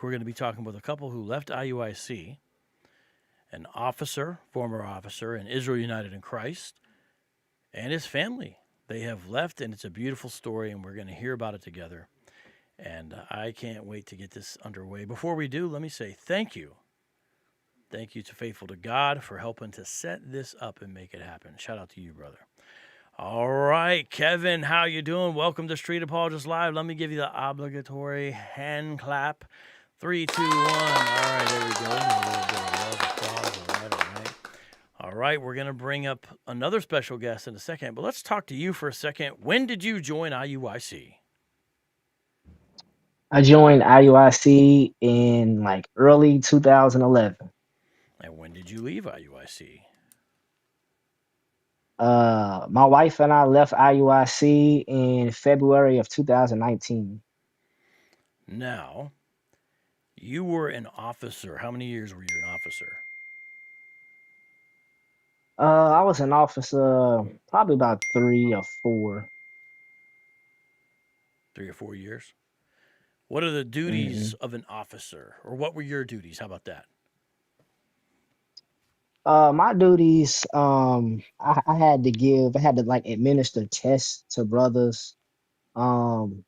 We're going to be talking with a couple who left IUIC, an officer, former officer in Israel United in Christ, and his family. They have left, and it's a beautiful story, and we're going to hear about it together. And I can't wait to get this underway. Before we do, let me say thank you. Thank you to Faithful to God for helping to set this up and make it happen. Shout out to you, brother. All right, Kevin, how you doing? Welcome to Street Apologist Live. Let me give you the obligatory hand clap. 3, 2, 1. All right, there we go. A little bit of love, applause. All right. All right, we're going to bring up another special guest in a second, but let's talk to you for a second. When did you join IUIC? I joined IUIC in like early 2011. And when did you leave IUIC? My wife and I left IUIC in February of 2019. Now, you were an officer. How many years were you an officer? I was an officer probably about 3 or 4. 3 or 4 years? What are the hmm duties of an officer? Or what were your duties? How about that? My duties, I had to like administer tests to brothers, um,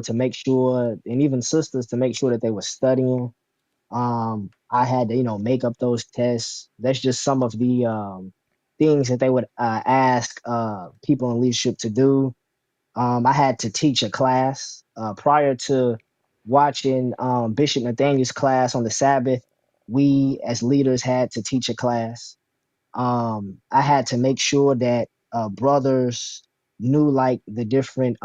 to make sure, and even sisters to make sure that they were studying. I had to, make up those tests. That's just some of the things that they would ask people in leadership to do. I had to teach a class prior to watching Bishop Nathaniel's class on the Sabbath. We, as leaders, had to teach a class. I had to make sure that brothers knew like the different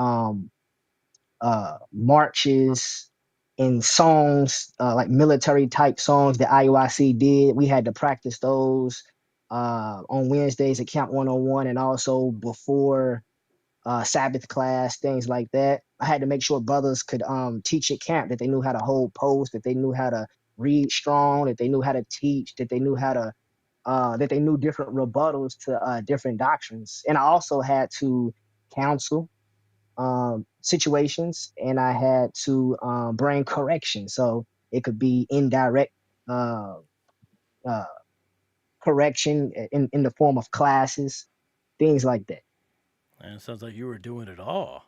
marches and songs, like military type songs that IUIC did. We had to practice those on Wednesdays at Camp 101 and also before Sabbath class, things like that. I had to make sure brothers could teach at camp, that they knew how to hold post, that they knew how to read strong, that they knew how to teach, that they knew how to that they knew different rebuttals to different doctrines. And I also had to counsel situations, and I had to bring correction. So it could be indirect uh, uh, correction in the form of classes, things like that. And it sounds like you were doing it all.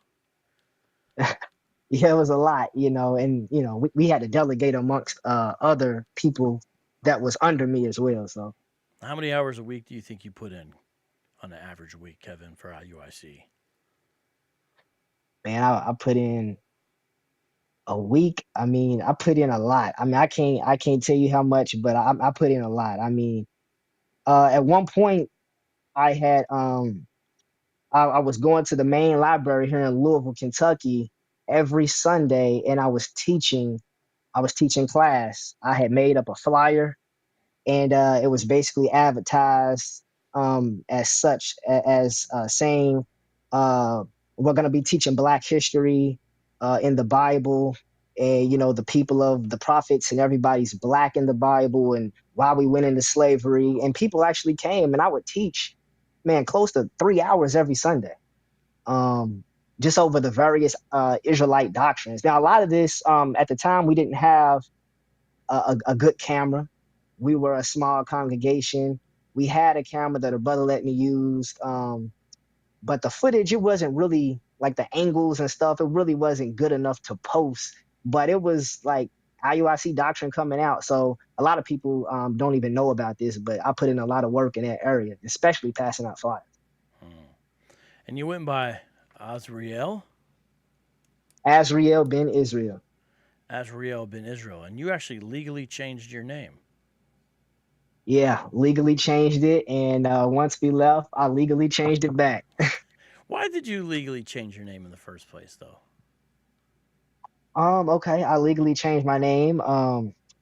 Yeah, it was a lot, and we had to delegate amongst other people that was under me as well. So, How many hours a week do you think you put in on an average week, Kevin, for IUIC? man, I put in a week. I mean, I put in a lot. I mean, I can't tell you how much, but I put in a lot. I mean, at one point, I had I was going to the main library here in Louisville, Kentucky, every Sunday, and I was teaching. I was teaching class. I had made up a flyer, and it was basically advertised as such as saying we're going to be teaching Black history in the Bible, and the people of the prophets and everybody's Black in the Bible, and why we went into slavery. And people actually came, and I would teach, man, close to 3 hours every Sunday. Just over the various Israelite doctrines. Now, a lot of this at the time we didn't have a good camera. We were a small congregation. We had a camera that a brother let me use, but the footage, it wasn't really like the angles and stuff. It really wasn't good enough to post. But it was like IUIC doctrine coming out, so a lot of people don't even know about this. But I put in a lot of work in that area, especially passing out flyers. Hmm. And you went by Azriel? Azriel ben Israel. Azriel bin Israel. And you actually legally changed your name. Yeah, legally changed it, and once we left, I legally changed it back. Why did you legally change your name in the first place, though? Okay, I legally changed my name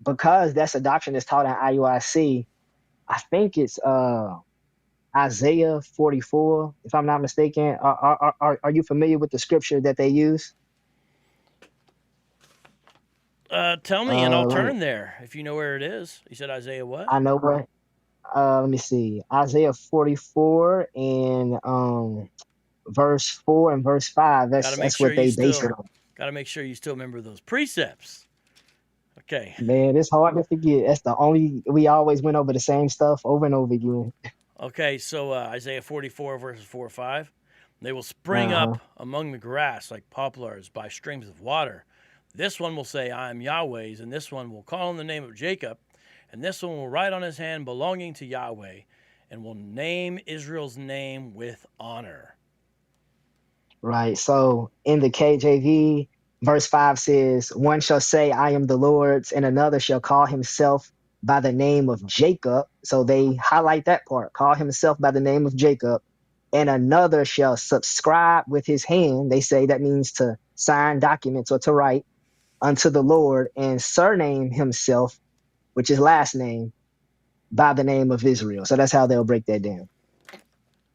because that's a doctrine that's taught at IUIC. I think it's Isaiah 44, if I'm not mistaken. Are you familiar with the scripture that they use? Tell me, and I'll Let me, turn there if you know where it is. You said Isaiah what? I know what. Let me see. Isaiah 44 and verse 4 and verse 5. Got to make That's sure what you they base it still on. got to make sure you still remember those precepts. Okay. Man, it's hard to forget. That's the only we always went over the same stuff over and over again. Okay, so Isaiah 44, verses 4 or 5. They will spring Uh-huh. up among the grass like poplars by streams of water. This one will say, I am Yahweh's, and this one will call on the name of Jacob, and this one will write on his hand belonging to Yahweh, and will name Israel's name with honor. Right. So in the KJV, verse 5 says, one shall say, I am the Lord's, and another shall call himself by the name of Jacob. So they highlight that part, call himself by the name of Jacob. And another shall subscribe with his hand. They say that means to sign documents or to write unto the Lord and surname himself, which is last name, by the name of Israel. So that's how they'll break that down.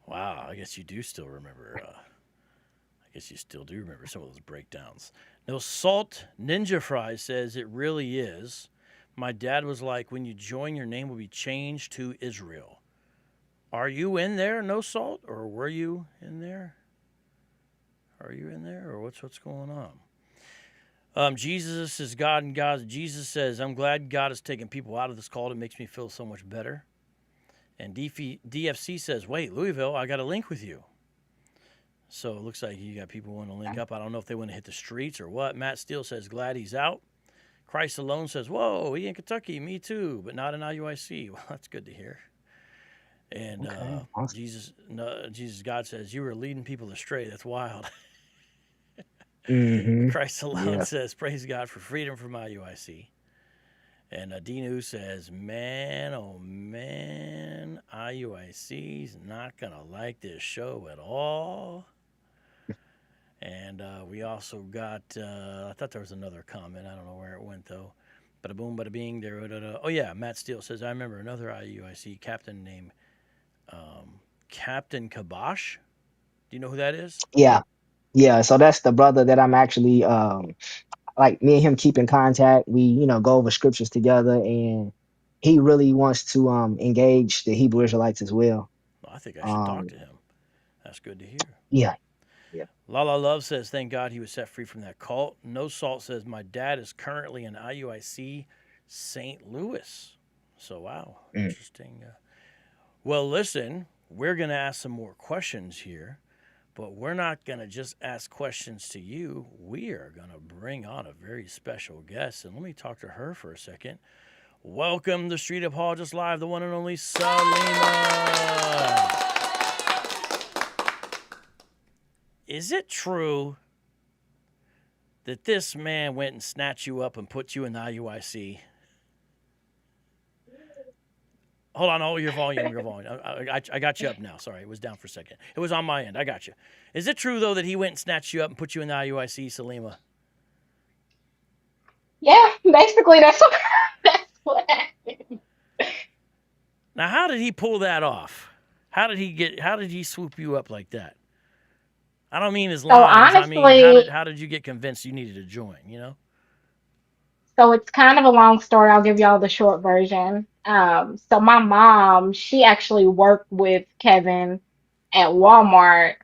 Wow, I guess you do still remember. I guess you still do remember some of those breakdowns. No, Salt Ninja Fry says it really is. My dad was like, when you join, your name will be changed to Israel. Are you in there, No Salt, or were you in there? Are you in there, or what's going on? Jesus is God, and God. Jesus says, "I'm glad God has taken people out of this cult. It makes me feel so much better." And DFC says, "Wait, Louisville, I got a link with you." So it looks like you got people wanting to link up. I don't know if they want to hit the streets or what. Matt Steele says, "Glad he's out." Christ Alone says, "Whoa, he in Kentucky, me too, but not in IUIC." Well, that's good to hear. And Okay. Awesome. Jesus God says, "You were leading people astray. That's wild." Mm-hmm. Christ Alone Yeah. says, "Praise God for freedom from IUIC." And Dinu says, "Man, oh man, IUIC's not going to like this show at all." And we also got, I thought there was another comment. I don't know where it went, though. Bada boom, bada bing. Oh, yeah. Matt Steele says, I remember another IUIC captain named Captain Kabosh. Do you know who that is? Yeah. Yeah. So that's the brother that I'm actually like me and him keep in contact. We, go over scriptures together, and he really wants to engage the Hebrew Israelites as well. Well, I think I should talk Um to him. That's good to hear. yeah, yeah. Lala Love says, thank God he was set free from that cult. No Salt says, my dad is currently in IUIC St. Louis. So, wow, Mm. interesting. Well, listen, we're going to ask some more questions here, but we're not going to just ask questions to you. We are going to bring on a very special guest, and let me talk to her for a second. Welcome to Street Apologist Live, the one and only Salima. Is it true that this man went and snatched you up and put you in the IUIC? Hold on, your volume. I got you up now. Sorry, it was down for a second. It was on my end. I got you. Is it true, though, that he went and snatched you up and put you in the IUIC, Salima? Yeah, basically that's what happened. Now, how did he pull that off? How did he swoop you up like that? I don't mean his So lines. I mean, honestly, how did you get convinced you needed to join, you know? so it's kind of a long story. I'll give y'all the short version. So my mom, she actually worked with Kevin at Walmart,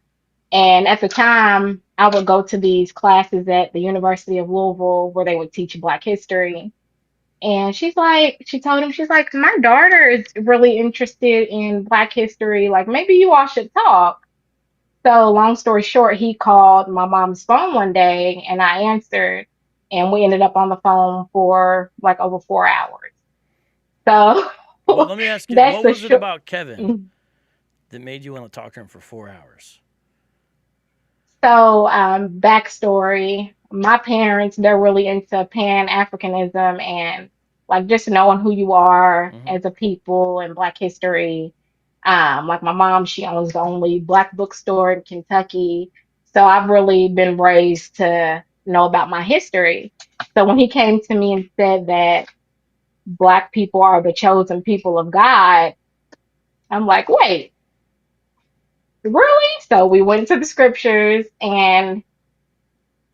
and at the time, I would go to these classes at the University of Louisville where they would teach Black history. And she told him, she's like, my daughter is really interested in Black history. Like, maybe you all should talk. So, long story short, he called my mom's phone one day and I answered, and we ended up on the phone for like over 4 hours. So, Well, let me ask you, that's what the was it short. about Kevin that made you want to talk to him for 4 hours? So, backstory, my parents, they're really into Pan-Africanism and like just knowing who you are Mm-hmm. as a people and Black history. Like my mom, she owns the only Black bookstore in Kentucky. So I've really been raised to know about my history. So when he came to me and said that Black people are the chosen people of God, I'm like, wait, really? So we went to the scriptures and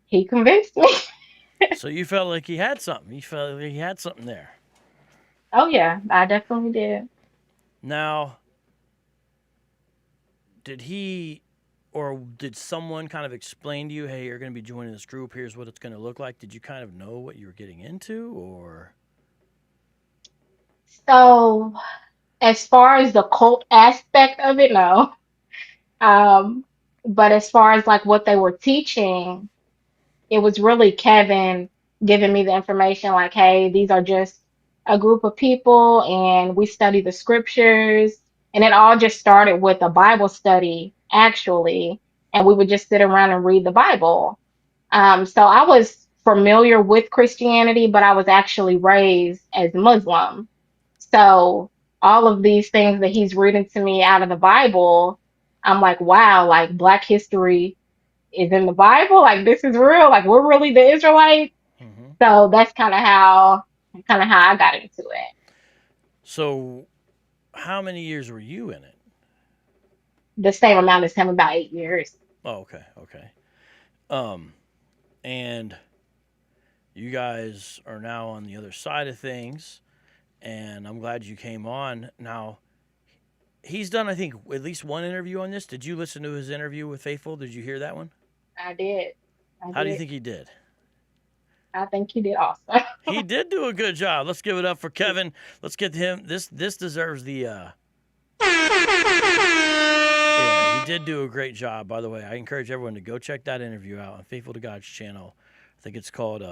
he convinced me. So you felt like he had something. You felt like he had something there. Oh yeah, I definitely did. Now, did he or did someone kind of explain to you, hey, you're going to be joining this group, here's what it's going to look like? Did you kind of know what you were getting into, or? So as far as the cult aspect of it, no. Um, but as far as like what they were teaching, it was really Kevin giving me the information like, hey, these are just a group of people and we study the scriptures. And it all just started with a Bible study, actually. And we would just sit around and read the Bible. So I was familiar with Christianity, but I was actually raised as Muslim. So all of these things that he's reading to me out of the Bible, I'm like, wow, like Black history is in the Bible. Like this is real. Like we're really the Israelites. Mm-hmm. So that's kind of how I got into it. So, how many years were you in it? The same amount as him, about 8 years. Oh, okay, okay. Um, and you guys are now on the other side of things, and I'm glad you came on. Now, he's done, I think, at least one interview on this. Did you listen to his interview with Faithful? Did you hear that one? I did. I How do you did. think he did? I think he did awesome. He did do a good job. Let's give it up for Kevin. Let's get to him. This deserves the yeah, he did do a great job, by the way. I encourage everyone to go check that interview out on Faithful to God's channel. I think it's called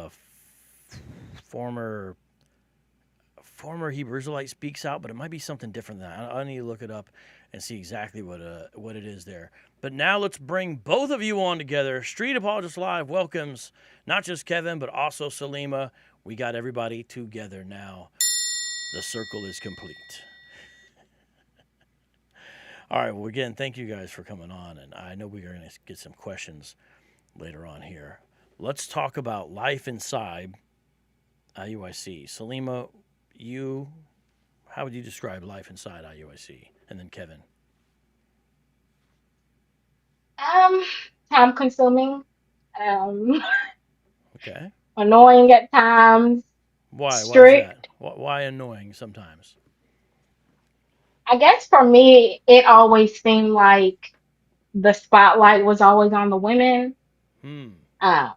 former Hebrew Israelite Speaks Out, but it might be something different than that. I need to look it up and see exactly what it is there. But now let's bring both of you on together. Street Apologist Live welcomes not just Kevin, but also Salima. We got everybody together now. The circle is complete. All right, well, again, thank you guys for coming on, and I know we're going to get some questions later on here. Let's talk about life inside IUIC. Salima, how would you describe life inside IUIC? And then Kevin. Um, Time consuming, um, Okay. annoying at times, Why? Why is that? strict. Why annoying sometimes? I guess for me, it always seemed like the spotlight was always on the women. Hmm. Uh,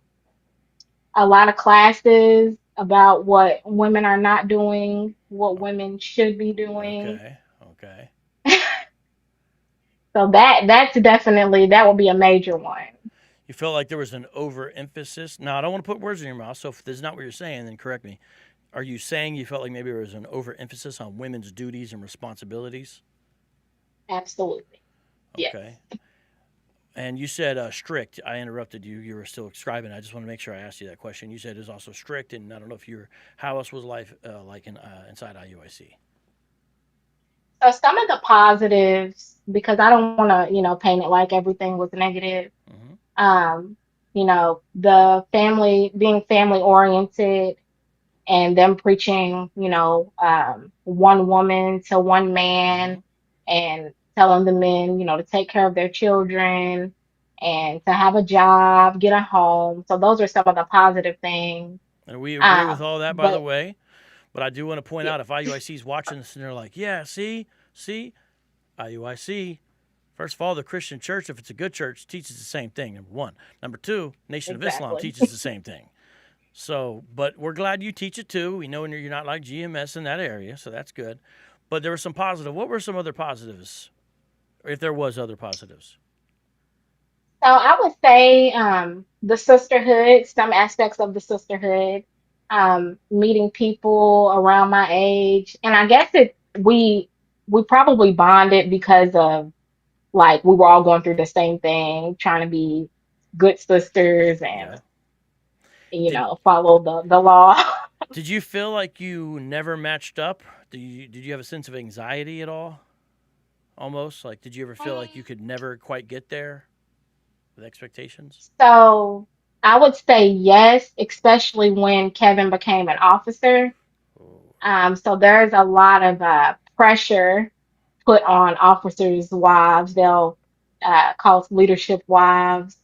a lot of classes about what women are not doing, what O- women should be doing. Okay. Okay. So that's definitely that would be a major one. You felt like there was an overemphasis. Now, I don't want to put words in your mouth, so if this is not what you're saying, then correct me. Are you saying you felt like maybe there was an overemphasis on women's duties and responsibilities? Absolutely. Yes. Okay. And you said strict. I interrupted you. You were still describing. I just want to make sure I asked you that question. You said it was also strict, and I don't know if you're. How else was life like inside IUIC? So some of the positives, because I don't want to, paint it like everything was negative. Mm-hmm. Um, the family being family oriented and them preaching, one woman to one Mm-hmm. man and telling the men, to take care of their children and to have a job, get a home. So those are some of the positive things. And we agree with all that, by the But way. But I do want to point yeah, out if IUIC is watching this and they're like, yeah, see, IUIC. First of all, the Christian church, if it's a good church, teaches the same thing, number one. Number two, Nation of Islam exactly. teaches the same thing. So, but we're glad you teach it too. We know you're not like GMS in that area, so that's good. But there were some positive. What were some other positives, if there was other positives? So I would say the sisterhood, some aspects of the sisterhood, meeting people around my age, and I guess we probably bonded because of like we were all going through the same thing, trying to be good sisters and Yeah. Did follow the law. Did you feel like you never matched up? Did you have a sense of anxiety at all? Almost like did you ever feel like you could never quite get there with expectations? So I would say yes, especially when Kevin became an officer. Oh, So there's a lot of pressure put on officers' wives. They'll call us leadership wives.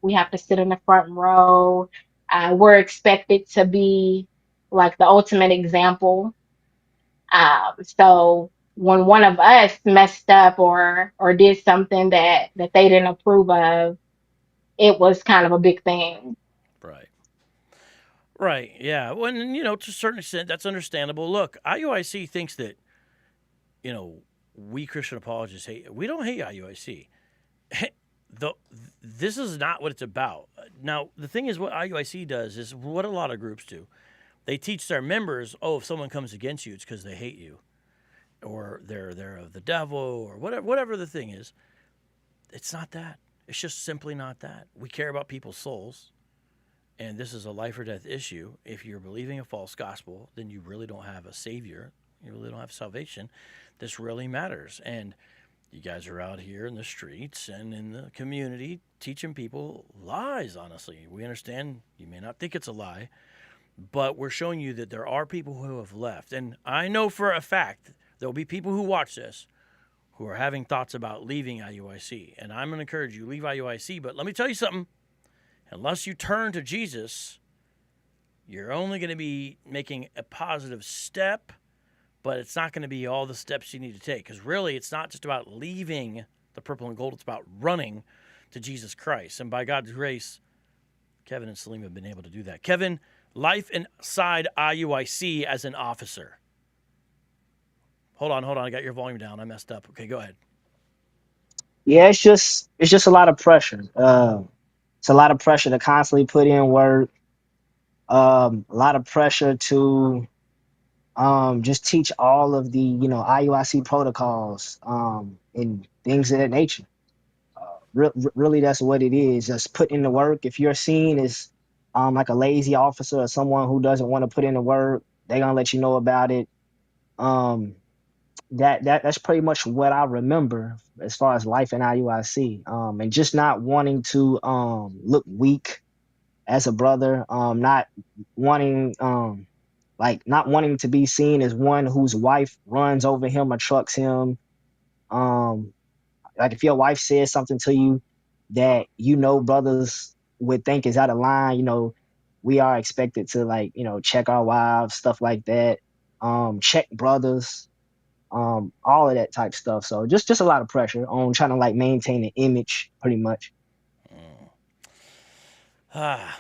We have to sit in the front row. We're expected to be like the ultimate example. So when one of us messed up or did something that they didn't approve of, it was kind of a big thing. Right. Right. Yeah. Well, and, to a certain extent, that's understandable. Look, IUIC thinks that, we Christian apologists hate. We don't hate IUIC. the, this is not what it's about. Now, the thing is, what IUIC does is what a lot of groups do. They teach their members, oh, if someone comes against you, it's because they hate you, or they're of the devil, or whatever the thing is. It's not that. It's just simply not that. We care about people's souls, and this is a life or death issue. If you're believing a false gospel, then you really don't have a savior. You really don't have salvation. This really matters. And you guys are out here in the streets and in the community teaching people lies, honestly. We understand you may not think it's a lie, but we're showing you that there are people who have left. And I know for a fact there'll be people who watch this who are having thoughts about leaving IUIC. And I'm going to encourage you, leave IUIC. But let me tell you something. Unless you turn to Jesus, you're only going to be making a positive step, but it's not going to be all the steps you need to take. Because really, it's not just about leaving the purple and gold. It's about running to Jesus Christ. And by God's grace, Kevin and Salim have been able to do that. Kevin, life inside IUIC as an officer. Hold on. I got your volume down. I messed up. Okay, go ahead. Yeah, it's just a lot of pressure. It's a lot of pressure to constantly put in work. A lot of pressure to just teach all of the IUIC protocols and things of that nature. Really, that's what it is. Just put in the work. If you're seen as like a lazy officer or someone who doesn't want to put in the work, they're gonna let you know about it. Um, that's pretty much what I remember as far as life in IUIC. And just not wanting to look weak as a brother, not wanting not wanting to be seen as one whose wife runs over him or trucks him. Um, like if your wife says something to you that brothers would think is out of line, we are expected to check our wives, stuff like that. Check brothers, all of that type stuff. So just a lot of pressure on trying to maintain an image, pretty much.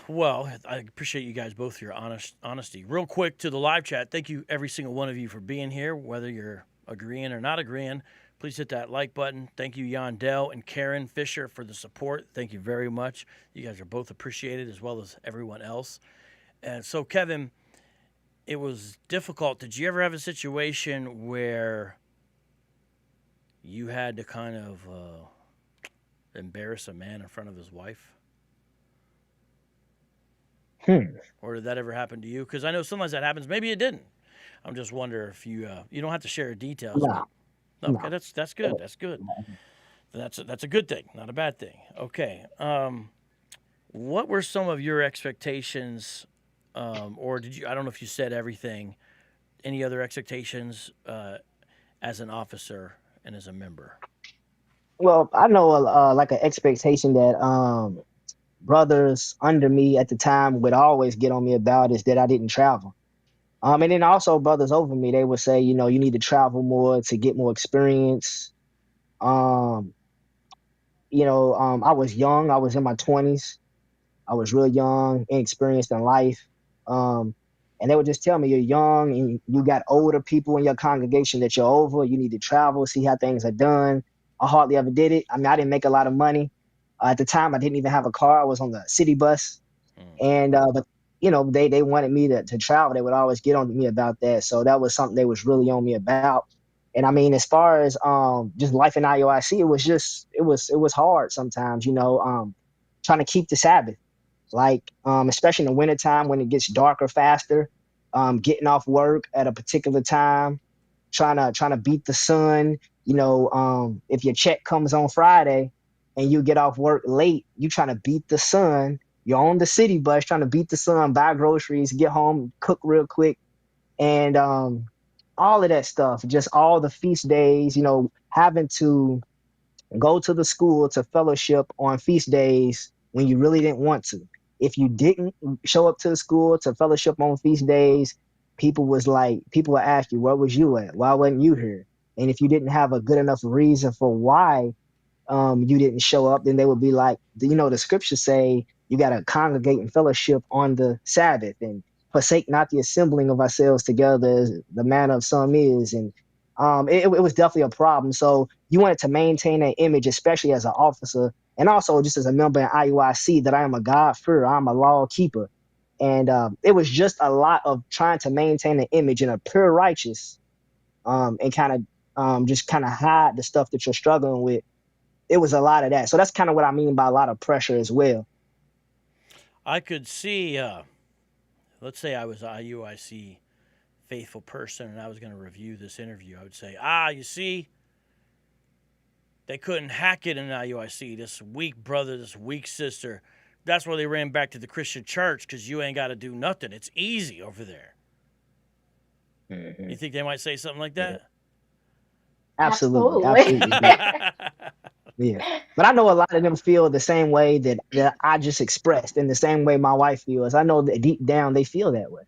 Well, I appreciate you guys both for your honesty. Real quick to the live chat, thank you every single one of you for being here, whether you're agreeing or not agreeing. Please hit that like button. Thank you, Yandel and Karen Fisher, for the support. Thank you very much. You guys are both appreciated, as well as everyone else. And so, Kevin, it was difficult. Did you ever have a situation where you had to kind of embarrass a man in front of his wife? Or did that ever happen to you? Because I know sometimes that happens. Maybe it didn't. I'm just wondering if you don't have to share details. No, But, okay, no. that's good. That's good. That's a good thing, not a bad thing. Okay. What were some of your expectations, or did you? I don't know if you said everything. Any other expectations as an officer and as a member? Well, I know like an expectation that brothers under me at the time would always get on me about is that I didn't travel. And then also brothers over me, they would say, you need to travel more to get more experience. Um, I was young. I was in my 20s. I was real young, inexperienced in life. Um, and they would just tell me, you're young and you got older people in your congregation that you're over. You need to travel, see how things are done. I hardly ever did it. I mean, I didn't make a lot of money. At the time, I didn't even have a car. I was on the city bus. And but they wanted me to travel. They would always get on me about that. So that was something they was really on me about. And I mean, as far as just life in IUIC, it was hard sometimes, trying to keep the Sabbath. Especially in the wintertime when it gets darker faster, getting off work at a particular time, trying to beat the sun. If your check comes on Friday and you get off work late, you trying to beat the sun. You're on the city bus trying to beat the sun, buy groceries, get home, cook real quick, and all of that stuff. Just all the feast days, having to go to the school to fellowship on feast days when you really didn't want to. If you didn't show up to the school to fellowship on feast days, people would ask you, where was you at? Why wasn't you here? And if you didn't have a good enough reason for why you didn't show up, then they would be like, the scriptures say you got to congregate and fellowship on the Sabbath and forsake not the assembling of ourselves together as the manner of some is. And it was definitely a problem. So you wanted to maintain that image, especially as an officer and also just as a member in IUIC, that I am a God-fearer, I'm a law keeper. And it was just a lot of trying to maintain an image in a pure righteous and kind of just kind of hide the stuff that you're struggling with. It was a lot of that. So that's kind of what I mean by a lot of pressure as well. I could see, let's say I was a IUIC faithful person and I was going to review this interview. I would say, you see, they couldn't hack it in IUIC. This weak brother, this weak sister. That's why they ran back to the Christian church, because you ain't got to do nothing. It's easy over there. Mm-hmm. You think they might say something like that? Absolutely. Yeah. But I know a lot of them feel the same way that I just expressed, in the same way my wife feels. I know that deep down they feel that way.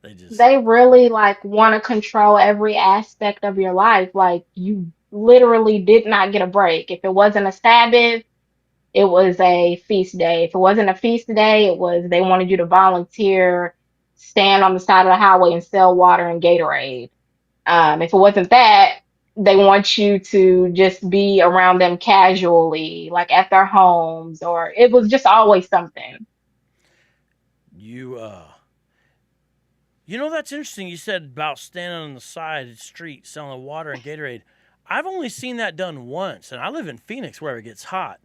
They really like want to control every aspect of your life. Like you literally did not get a break. If it wasn't a Sabbath, it was a feast day. If it wasn't a feast day, it was they wanted you to volunteer, stand on the side of the highway and sell water and Gatorade. If it wasn't that, they want you to just be around them casually, like at their homes, or it was just always something. That's interesting. You said about standing on the side of the street selling water and Gatorade. I've only seen that done once, and I live in Phoenix where it gets hot.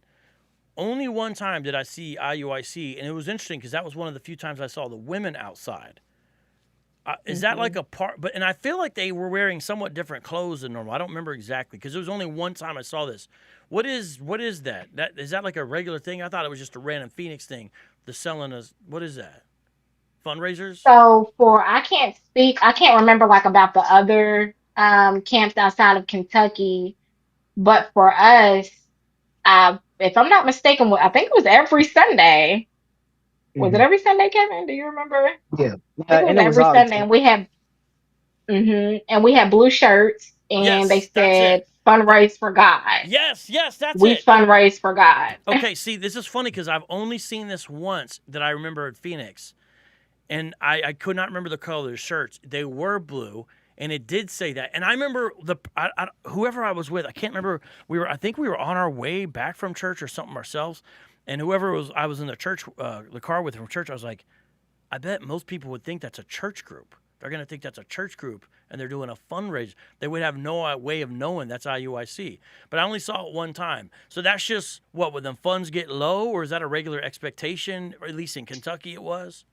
Only one time did I see IUIC, and it was interesting because that was one of the few times I saw the women outside. Is that like a part? And I feel like they were wearing somewhat different clothes than normal. I don't remember exactly because it was only one time I saw this. What is that? Is that like a regular thing? I thought it was just a random Phoenix thing. The selling us. What is that? Fundraisers? So I can't speak, I can't remember like about the other camps outside of Kentucky, but for us, if I'm not mistaken, I think it was every Sunday. Was it Mm-hmm. every Sunday, Kevin? Do you remember? Yeah. I think it was And it was every all the Sunday, time. and we had blue shirts, and they Yes, that's it. said fundraise for God. Yes, that's We it. fundraise for God. Okay, see, this is funny because I've only seen this once that I remember at Phoenix, and I could not remember the color of the shirts. They were blue, and it did say that. And I remember whoever I was with, I can't remember. I think we were on our way back from church or something ourselves, and I was in the church, the car with from church. I was like, I bet most people would think that's a church group. They're going to think that's a church group, and they're doing a fundraiser. They would have no way of knowing that's IUIC. But I only saw it one time. So that's just, when the funds get low, or is that a regular expectation? Or at least in Kentucky it was?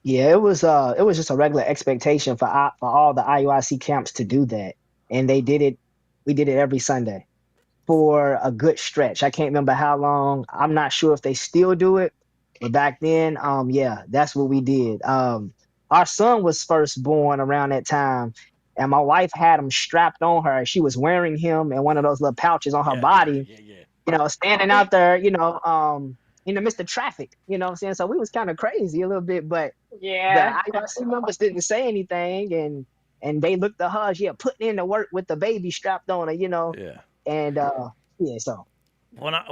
Yeah, it was just a regular expectation for all the IUIC camps to do that. And they did it. We did it every Sunday for a good stretch. I can't remember how long. I'm not sure if they still do it, but back then, yeah, that's what we did. Our son was first born around that time, and my wife had him strapped on her. She was wearing him in one of those little pouches on her body, standing out there, in the midst of traffic, you know what I'm saying? So we was kind of crazy a little bit, but the Yeah. IRC members didn't say anything, and they looked at her, yeah, putting in the work with the baby strapped on her, Yeah. and yeah, so When I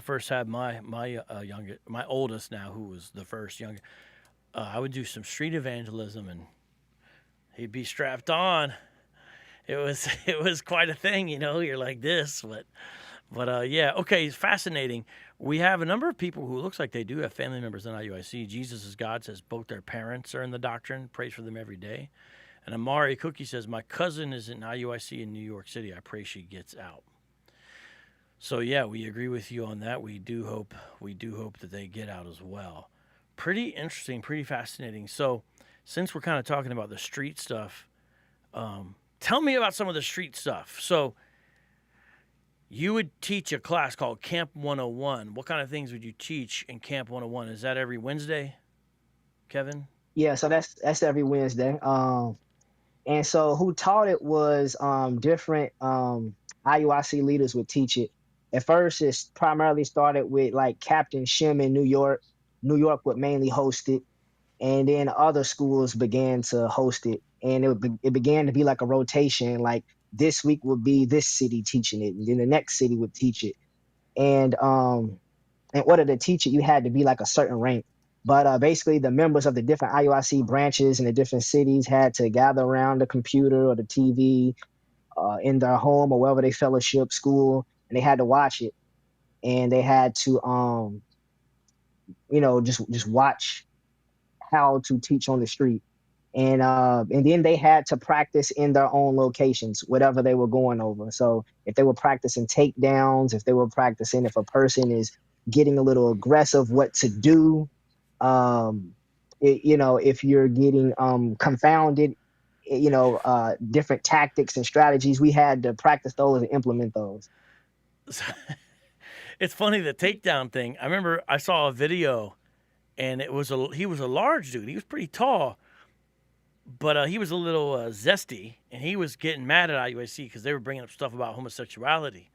first had my oldest now, who was the first younger, I would do some street evangelism, and he'd be strapped on. It was quite a thing, You're like this, but yeah, okay, fascinating. We have a number of people who looks like they do have family members in IUIC. Jesus is God says both their parents are in the doctrine. Prays for them every day. And Amari Cookie says, my cousin is in IUIC in New York City. I pray she gets out. So yeah, we agree with you on that. We do hope that they get out as well. Pretty interesting, pretty fascinating. So since we're kind of talking about the street stuff, tell me about some of the street stuff. So you would teach a class called Camp 101. What kind of things would you teach in Camp 101? Is that every Wednesday, Kevin? yeah, so that's every Wednesday. And so who taught it was different IUIC leaders would teach it. At first, it primarily started with like Captain Shim in New York. New York would mainly host it. and then other schools began to host it, and it began to be like a rotation. Like this week would be this city teaching it, and then the next city would teach it. And in order to teach it, you had to be like a certain rank. But basically, the members of the different IUIC branches in the different cities had to gather around the computer or the TV in their home or wherever they fellowship school, and they had to watch it, and they had to just watch how to teach on the street. And then they had to practice in their own locations, whatever they were going over. So if they were practicing takedowns, if they were practicing if a person is getting a little aggressive, what to do, if you're getting confounded, different tactics and strategies, we had to practice those and implement those. It's funny, the takedown thing. I remember I saw a video, and he was a large dude. He was pretty tall, but he was a little zesty, and he was getting mad at IUIC because they were bringing up stuff about homosexuality.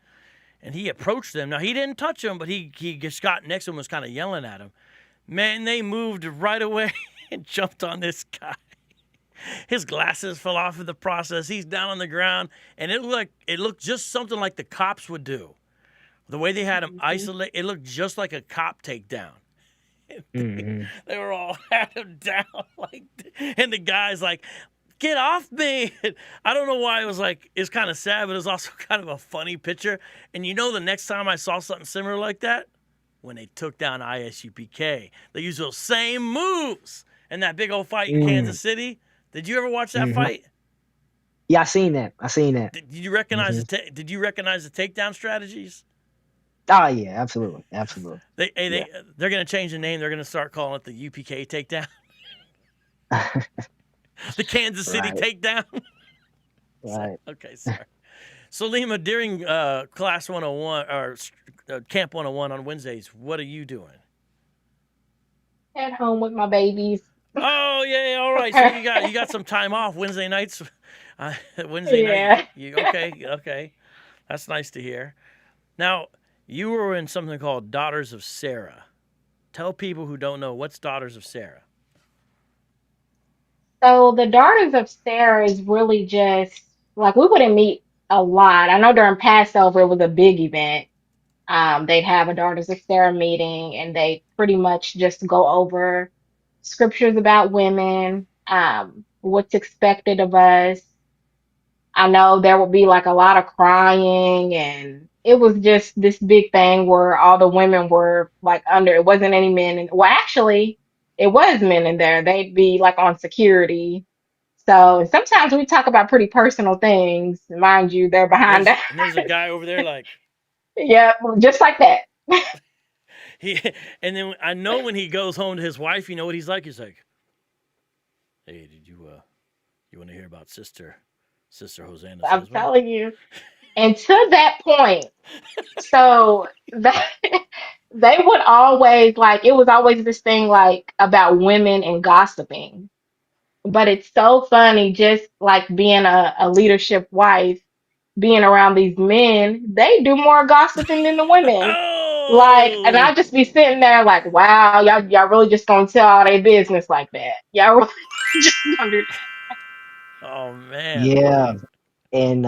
And he approached them. Now, he didn't touch him, but he just got next to him and was kind of yelling at him. Man, they moved right away and jumped on this guy. His glasses fell off in the process. He's down on the ground, and it looked just something like the cops would do. The way they had him isolate, it looked just like a cop takedown. Mm-hmm. They were all had him down, and the guy's like, "Get off me!" I don't know why it was like, it's kind of sad, but it was also kind of a funny picture. And the next time I saw something similar like that, when they took down ISUPK, they used those same moves in that big old fight in Kansas City. Did you ever watch that fight? Yeah, I seen that. Did you recognize Did you recognize the takedown strategies? Oh yeah, absolutely. They're gonna change the name. They're gonna start calling it the UPK takedown. The Kansas City takedown. Right. Okay, sorry. So Lima, during class 101 or camp 101 on Wednesdays, what are you doing? At home with my babies. Oh yeah, all right. So you got some time off Wednesday nights. Wednesday night. Okay. That's nice to hear. Now, you were in something called Daughters of Sarah. Tell people who don't know, what's Daughters of Sarah? So the Daughters of Sarah is really just like we wouldn't meet a lot. I know during Passover it was a big event. They'd have a Daughters of Sarah meeting, and they pretty much just go over scriptures about women, what's expected of us. I know there would be like a lot of crying, and it was just this big thing where all the women were like under, it wasn't any men. And well, actually, it was men in there. They'd be like on security. So sometimes we talk about pretty personal things. Mind you, they're behind us. And there's a guy over there like, yeah, just like that. And then I know when he goes home to his wife, you know what he's like? He's like, "Hey, did you want to hear about Sister Hosanna's I'm husband?" telling you. And to that point, so that they would always like, it was always this thing like about women and gossiping. But it's so funny, just like being a leadership wife, being around these men, they do more gossiping than the women. Like, and Oh, I'll just be sitting there like, wow, y'all really just gonna tell all their business like that. Y'all really just gonna do oh man. Yeah. And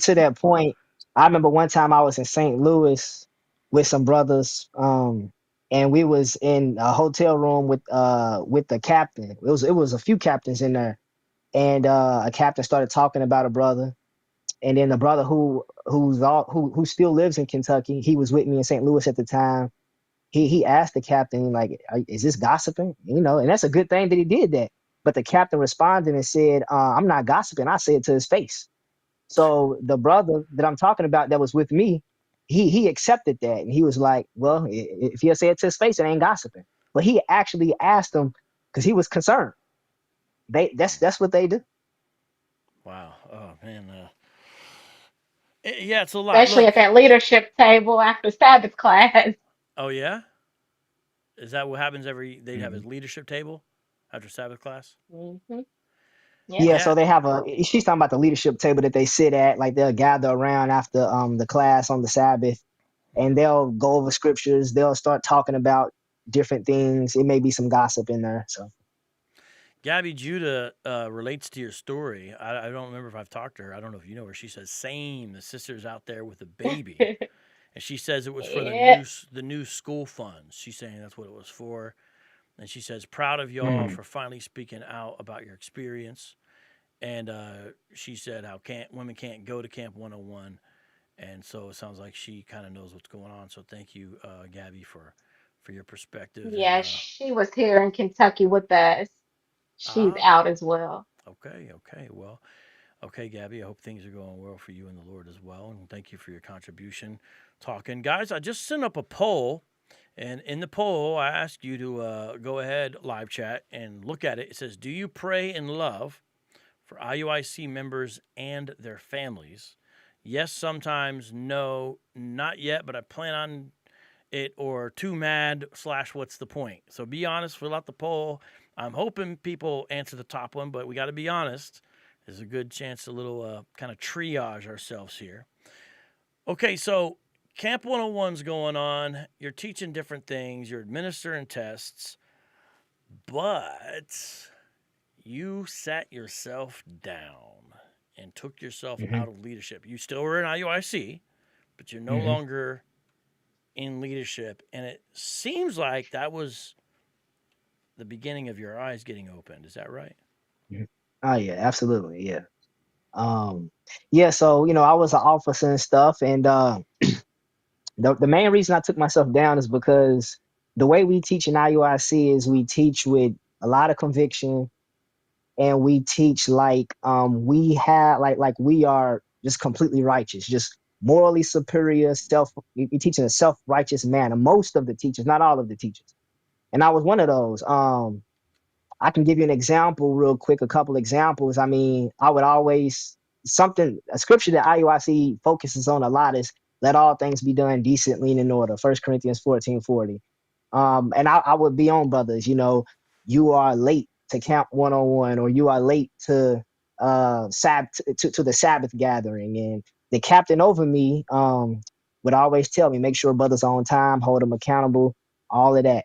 to that point, I remember one time I was in St. Louis with some brothers, and we was in a hotel room with the captain. It was a few captains in there, and a captain started talking about a brother, and then the brother who still lives in Kentucky, he was with me in St. Louis at the time. He asked the captain like, "Is this gossiping?" And that's a good thing that he did that. But the captain responded and said, "I'm not gossiping. I say it to his face." So the brother that I'm talking about that was with me, he accepted that, and he was like, "Well, if he'll say it to his face, it ain't gossiping." But he actually asked him because he was concerned. That's what they do. Wow. Oh man. Yeah, it's a lot. especially Look. at that leadership table after Sabbath class. Oh yeah. Is that what happens they have a Mhm. leadership table after Sabbath class? hmm Yep. Yeah, Yeah. so they have she's talking about the leadership table that they sit at, like they'll gather around after the class on the Sabbath, and they'll go over scriptures, they'll start talking about different things. It may be some gossip in there. So Gabby Judah relates to your story. I don't remember if I've talked to her. I don't know if you know her. She says, "Same. The sister's out there with a baby," and she says it was for Yeah. the new school funds. She's saying that's what it was for, and she says, "Proud of y'all Mm, for finally speaking out about your experience." And she said how women can't go to Camp 101, and so it sounds like she kind of knows what's going on. So thank you, Gabby, for your perspective. And Yeah, she was here in Kentucky with us. She's ah, out as well. okay, well, okay, Gabby. I hope things are going well for you and the Lord as well. And thank you for your contribution. Talking, guys. I just sent up a poll, and in the poll, I asked you to go ahead live chat and look at it. It says, "Do you pray in love for IUIC members and their families? Yes, sometimes. No, not yet, but I plan on it, or too mad / what's the point?" So be honest, fill out the poll. I'm hoping people answer the top one, but we got to be honest. There's a good chance a little kind of triage ourselves here. Okay, so Camp 101's going on. You're teaching different things. You're administering tests, but you sat yourself down and took yourself hmm out of leadership. You still were in IUIC, but you're no hmm longer in leadership. And it seems like that was the beginning of your eyes getting opened. Is that right? hmm Oh yeah, absolutely, yeah. Um, yeah. So I was an officer and stuff, and the main reason I took myself down is because the way we teach in IUIC is we teach with a lot of conviction, and we teach like we have like we are just completely righteous, just morally superior, we teach in a self-righteous manner. Most of the teachers, not all of the teachers, and I was one of those. I can give you an example real quick, a couple examples. I mean, I would always a scripture that IUIC focuses on a lot is let all things be done decently and in order. 1 Corinthians 14:40. And I would be on brothers, you are late to Camp 101, or you are late to to the Sabbath gathering. And the captain over me would always tell me, make sure brothers are on time, hold them accountable, all of that,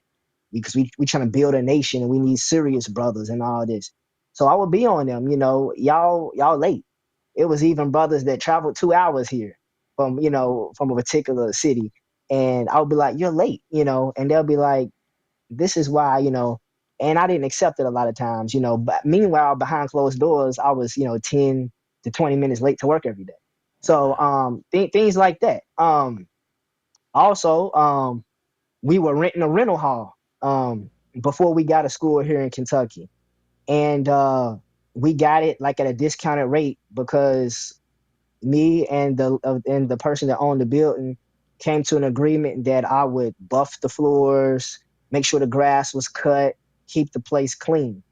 because we trying to build a nation and we need serious brothers and all this. So I would be on them, y'all late. It was even brothers that traveled 2 hours here from a particular city, and I would be like, you're late, and they'll be like, this is why, and I didn't accept it a lot of times, but meanwhile, behind closed doors, I was, 10 to 20 minutes late to work every day. So Wow. things like that. Also, we were renting a rental hall before we got a school here in Kentucky. And we got it like at a discounted rate because me and the person that owned the building came to an agreement that I would buff the floors, make sure the grass was cut, keep the place clean.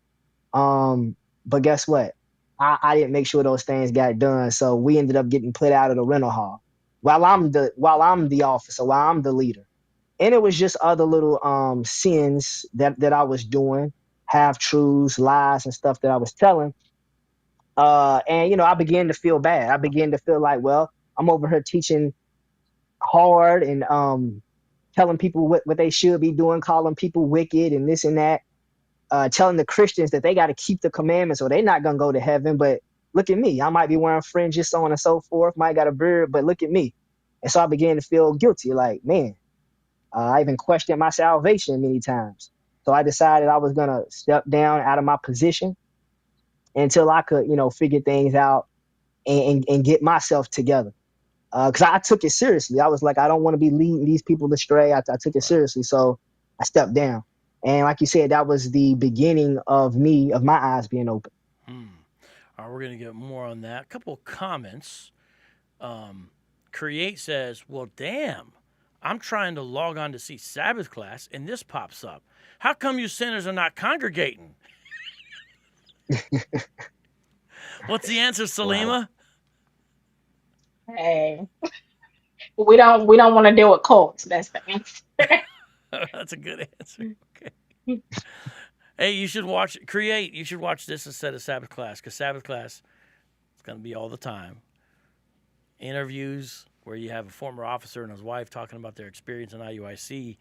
But guess what? I didn't make sure those things got done, so we ended up getting put out of the rental hall while I'm the officer, while I'm the leader. And it was just other little sins that I was doing, half truths, lies, and stuff that I was telling. And I began to feel bad. I began to feel like, well, I'm over here teaching hard and telling people what they should be doing, calling people wicked and this and that, telling the Christians that they got to keep the commandments or they're not gonna go to heaven. But look at me. I might be wearing fringes, so on and so forth, might got a beard, but look at me. And so I began to feel guilty, like, man, I even questioned my salvation many times. So I decided I was gonna step down out of my position until I could, figure things out and get myself together. Because I took it seriously. I was like, I don't want to be leading these people astray. I took it Right. seriously, so I stepped down. And like you said, that was the beginning of my eyes being open. Hmm. All right, we're going to get more on that. A couple of comments. Um, Create says, "Well, damn, I'm trying to log on to see Sabbath class, and this pops up. How come you sinners are not congregating?" What's the answer, Wow. Salima? Hey, we don't want to deal with cults. That's the answer. That's a good answer. Okay. Hey, you should watch Create. You should watch this instead of Sabbath class, because Sabbath class is going to be all the time. Interviews where you have a former officer and his wife talking about their experience in IUIC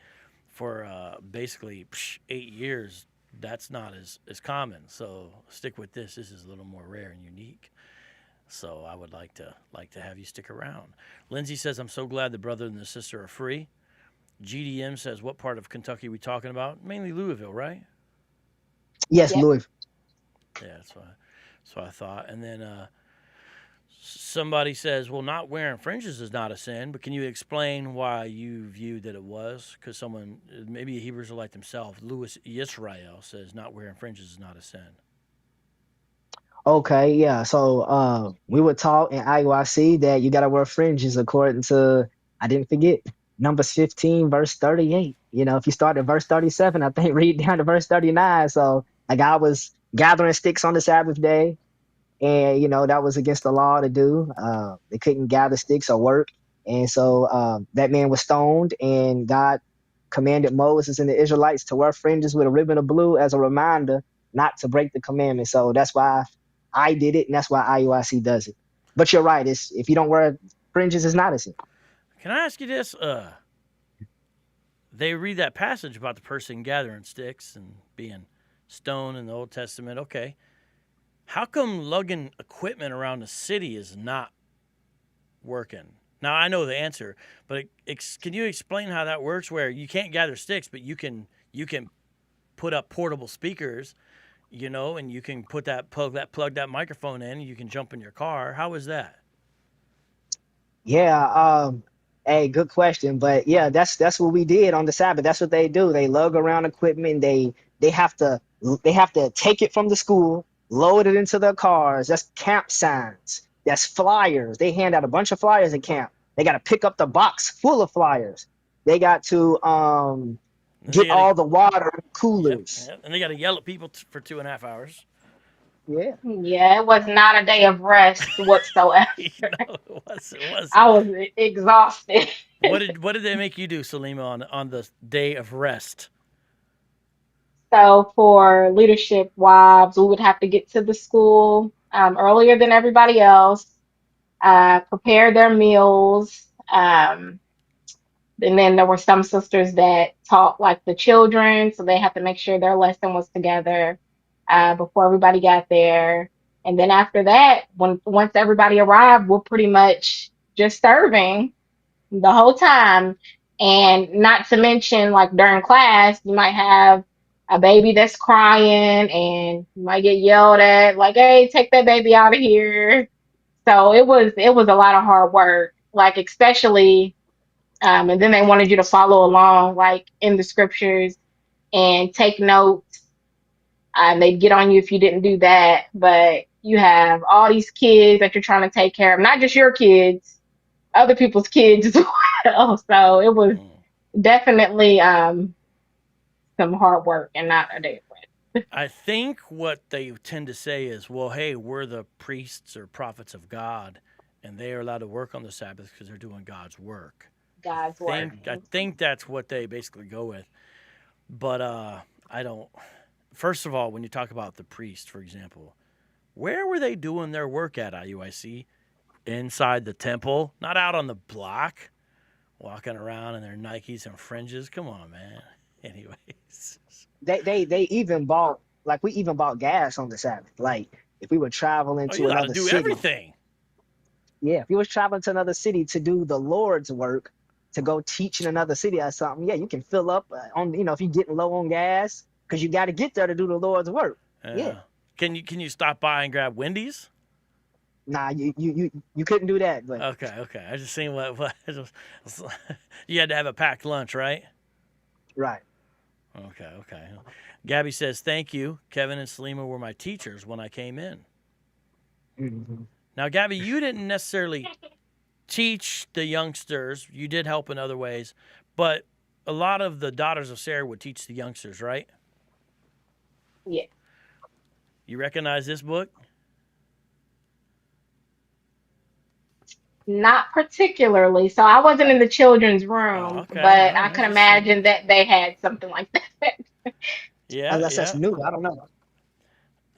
for basically 8 years That's not as common. So stick with this. This is a little more rare and unique. So I would like to have you stick around. Lindsay says, I'm so glad the brother and the sister are free. GDM says, what part of Kentucky are we talking about? Mainly Louisville, right? Yes, Yep. Louis. Yeah, that's what I thought. And then somebody says, well, not wearing fringes is not a sin, but can you explain why you viewed that it was? Because someone, maybe a Hebrew Israelite themselves, Louis Israel, says not wearing fringes is not a sin. Okay, yeah. So we were taught in IUIC that you gotta wear fringes according to, I didn't forget, Numbers 15, verse 38. You know, if you start at verse 37, I think read down to verse 39. So like I was gathering sticks on the Sabbath day, and you know that was against the law to do. They couldn't gather sticks or work, and so that man was stoned, and God commanded Moses and the Israelites to wear fringes with a ribbon of blue as a reminder not to break the commandment. So that's why I did it, and that's why IUIC does it. But you're right. It's if you don't wear fringes, it's not a sin. Can I ask you this? They read that passage about the person gathering sticks and being stoned in the Old Testament. Okay. How come lugging equipment around the city is not working? Now, I know the answer, but can you explain how that works where you can't gather sticks, but you can put up portable speakers, and you can plug that microphone in and you can jump in your car. How is that? Yeah, hey, good question. But yeah, that's what we did on the Sabbath. That's what they do. They lug around equipment. They have to they have to take it from the school, load it into their cars. That's camp signs. That's flyers. They hand out a bunch of flyers at camp. They got to pick up the box full of flyers. They got to And they get got to, all the water in yep, coolers. yep, and they got to yell at people for 2.5 hours. Yeah. Yeah, it was not a day of rest whatsoever. It was. I was exhausted. What did they make you do, Salima, on the day of rest? So for leadership wives, we would have to get to the school earlier than everybody else, prepare their meals. And then there were some sisters that taught like the children, so they had to make sure their lesson was together before everybody got there. And then after that, once everybody arrived, we're pretty much just serving the whole time. And not to mention, like during class, you might have a baby that's crying and you might get yelled at, like, hey, take that baby out of here. So it was a lot of hard work, like especially and then they wanted you to follow along like in the scriptures and take notes. And they'd get on you if you didn't do that. But you have all these kids that you're trying to take care of, not just your kids, other people's kids as well. So it was Mm. definitely some hard work and not a day of rest. I think what they tend to say is, well, hey, we're the priests or prophets of God, and they are allowed to work on the Sabbath because they're doing God's work. I God's work. I think that's what they basically go with. But I don't. First of all, when you talk about the priest, for example, where were they doing their work at IUIC? Inside the temple, not out on the block, walking around in their Nikes and fringes. Come on, man. Anyways. They even bought, like we even bought gas on the Sabbath. Like if we were traveling Oh, to you got to another do city. everything. Yeah, if you was traveling to another city to do the Lord's work, to go teach in another city or something, yeah, you can fill up on, if you're getting low on gas, because you got to get there to do the Lord's work. Yeah. Can you stop by and grab Wendy's? Nah, you couldn't do that, but Okay. I just seen what you had to have a packed lunch, right? right. Okay. Gabby says, thank you. Kevin and Salima were my teachers when I came in. Mm-hmm. Now, Gabby, you didn't necessarily teach the youngsters. You did help in other ways, but a lot of the daughters of Sarah would teach the youngsters, right? Yeah. You recognize this book? Not particularly. So I wasn't in the children's Oh, room, okay. but All I right. can Just saying. imagine that they had something like that. Yeah, Unless that's yeah. new, I don't know.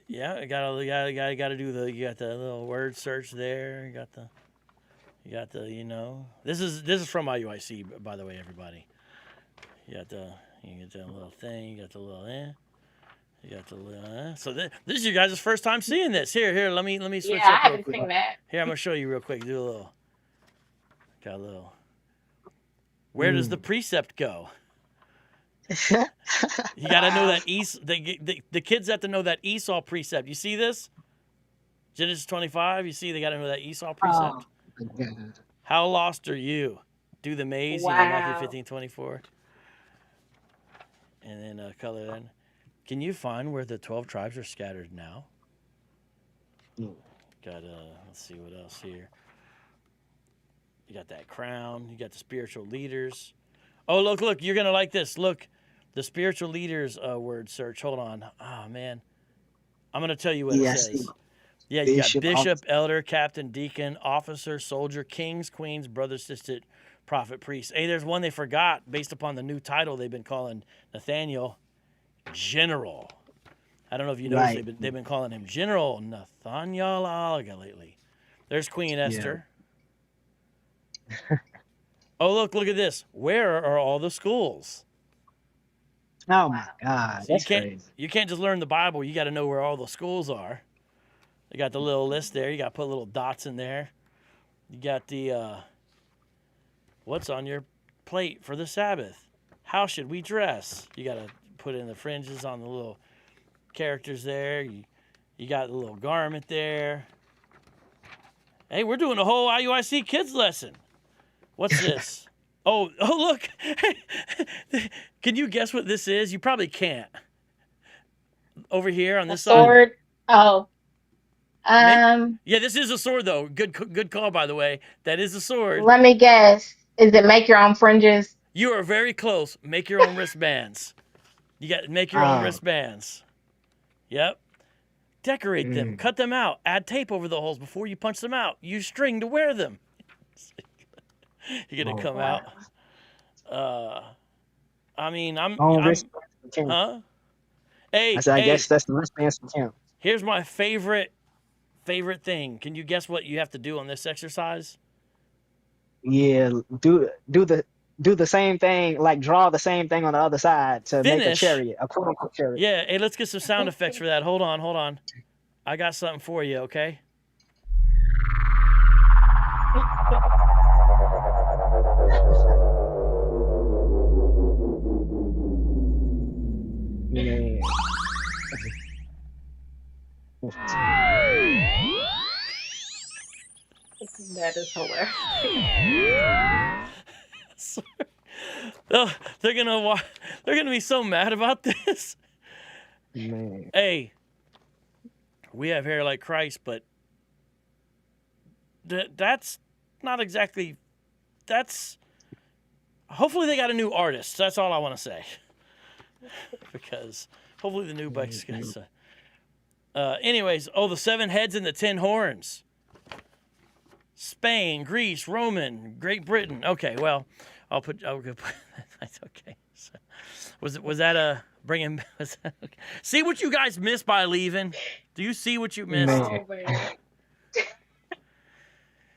Yeah, you gotta do you got the little word search there. You got the this is from IUIC, by the way, everybody. You get the little thing, you got the little You got the so this is you guys' first time seeing this. Here, let me switch Yeah, I up real haven't quick. seen that. Here, I'm gonna show you real quick. Do a little, got a little. Where does the precept go? You got to know that the kids have to know that Esau precept. You see this? Genesis 25. You see they got to know that Esau precept. Oh, my God. How lost are you? Do the maze. Wow. Matthew 15:24. And then color then. Can you find where the 12 tribes are scattered now? Got let's see what else here. You got that crown. You got the spiritual leaders. Oh, look. You're going to like this. Look, the spiritual leaders word search. Hold on. Oh, man. I'm going to tell you what it says. Yeah, you got bishop, elder, captain, deacon, officer, soldier, kings, queens, brother, sister, prophet, priest. Hey, there's one they forgot based upon the new title they've been calling Nathaniel General. I don't know if you noticed they've been calling him General Nathaniel Alga lately. There's Queen Esther. Oh, look at this. Where are all the schools? Oh my God, So you can't just learn the Bible. You got to know where all the schools are. You got the little list there. You got to put little dots in there. You got the what's on your plate for the Sabbath? How should we dress? You got to put in the fringes on the little characters there. You got the little garment there. Hey, we're doing a whole IUIC kids lesson. What's this? Oh, look. Can you guess what this is? You probably can't. Over here on this sword. side. Oh. Yeah, this is a sword though. Good call, by the way. That is a sword. Let me guess. Is it make your own fringes? You are very close. Make your own wristbands. You got to make your own wristbands. Yep. Decorate them. Cut them out. Add tape over the holes before you punch them out. Use string to wear them. You're gonna come out. I mean, I'm huh? Hey, I guess that's the wristbands for count. Here's my favorite thing. Can you guess what you have to do on this exercise? Yeah, do the same thing, like draw the same thing on the other side to make a chariot, a quote unquote chariot. Yeah, hey, let's get some sound effects for that. Hold on. I got something for you, okay? Man. That is hilarious. They're gonna be so mad about this. Man. Hey, we have hair like Christ, but that's not exactly. That's hopefully they got a new artist. That's all I want to say. Because hopefully the new bike's gonna say. Anyways, the 7 heads and the 10 horns. Spain, Greece, Roman, Great Britain. Okay, well, I'll put that's okay. So, was that a bringing? Okay. See what you guys missed by leaving? Do you see what you missed?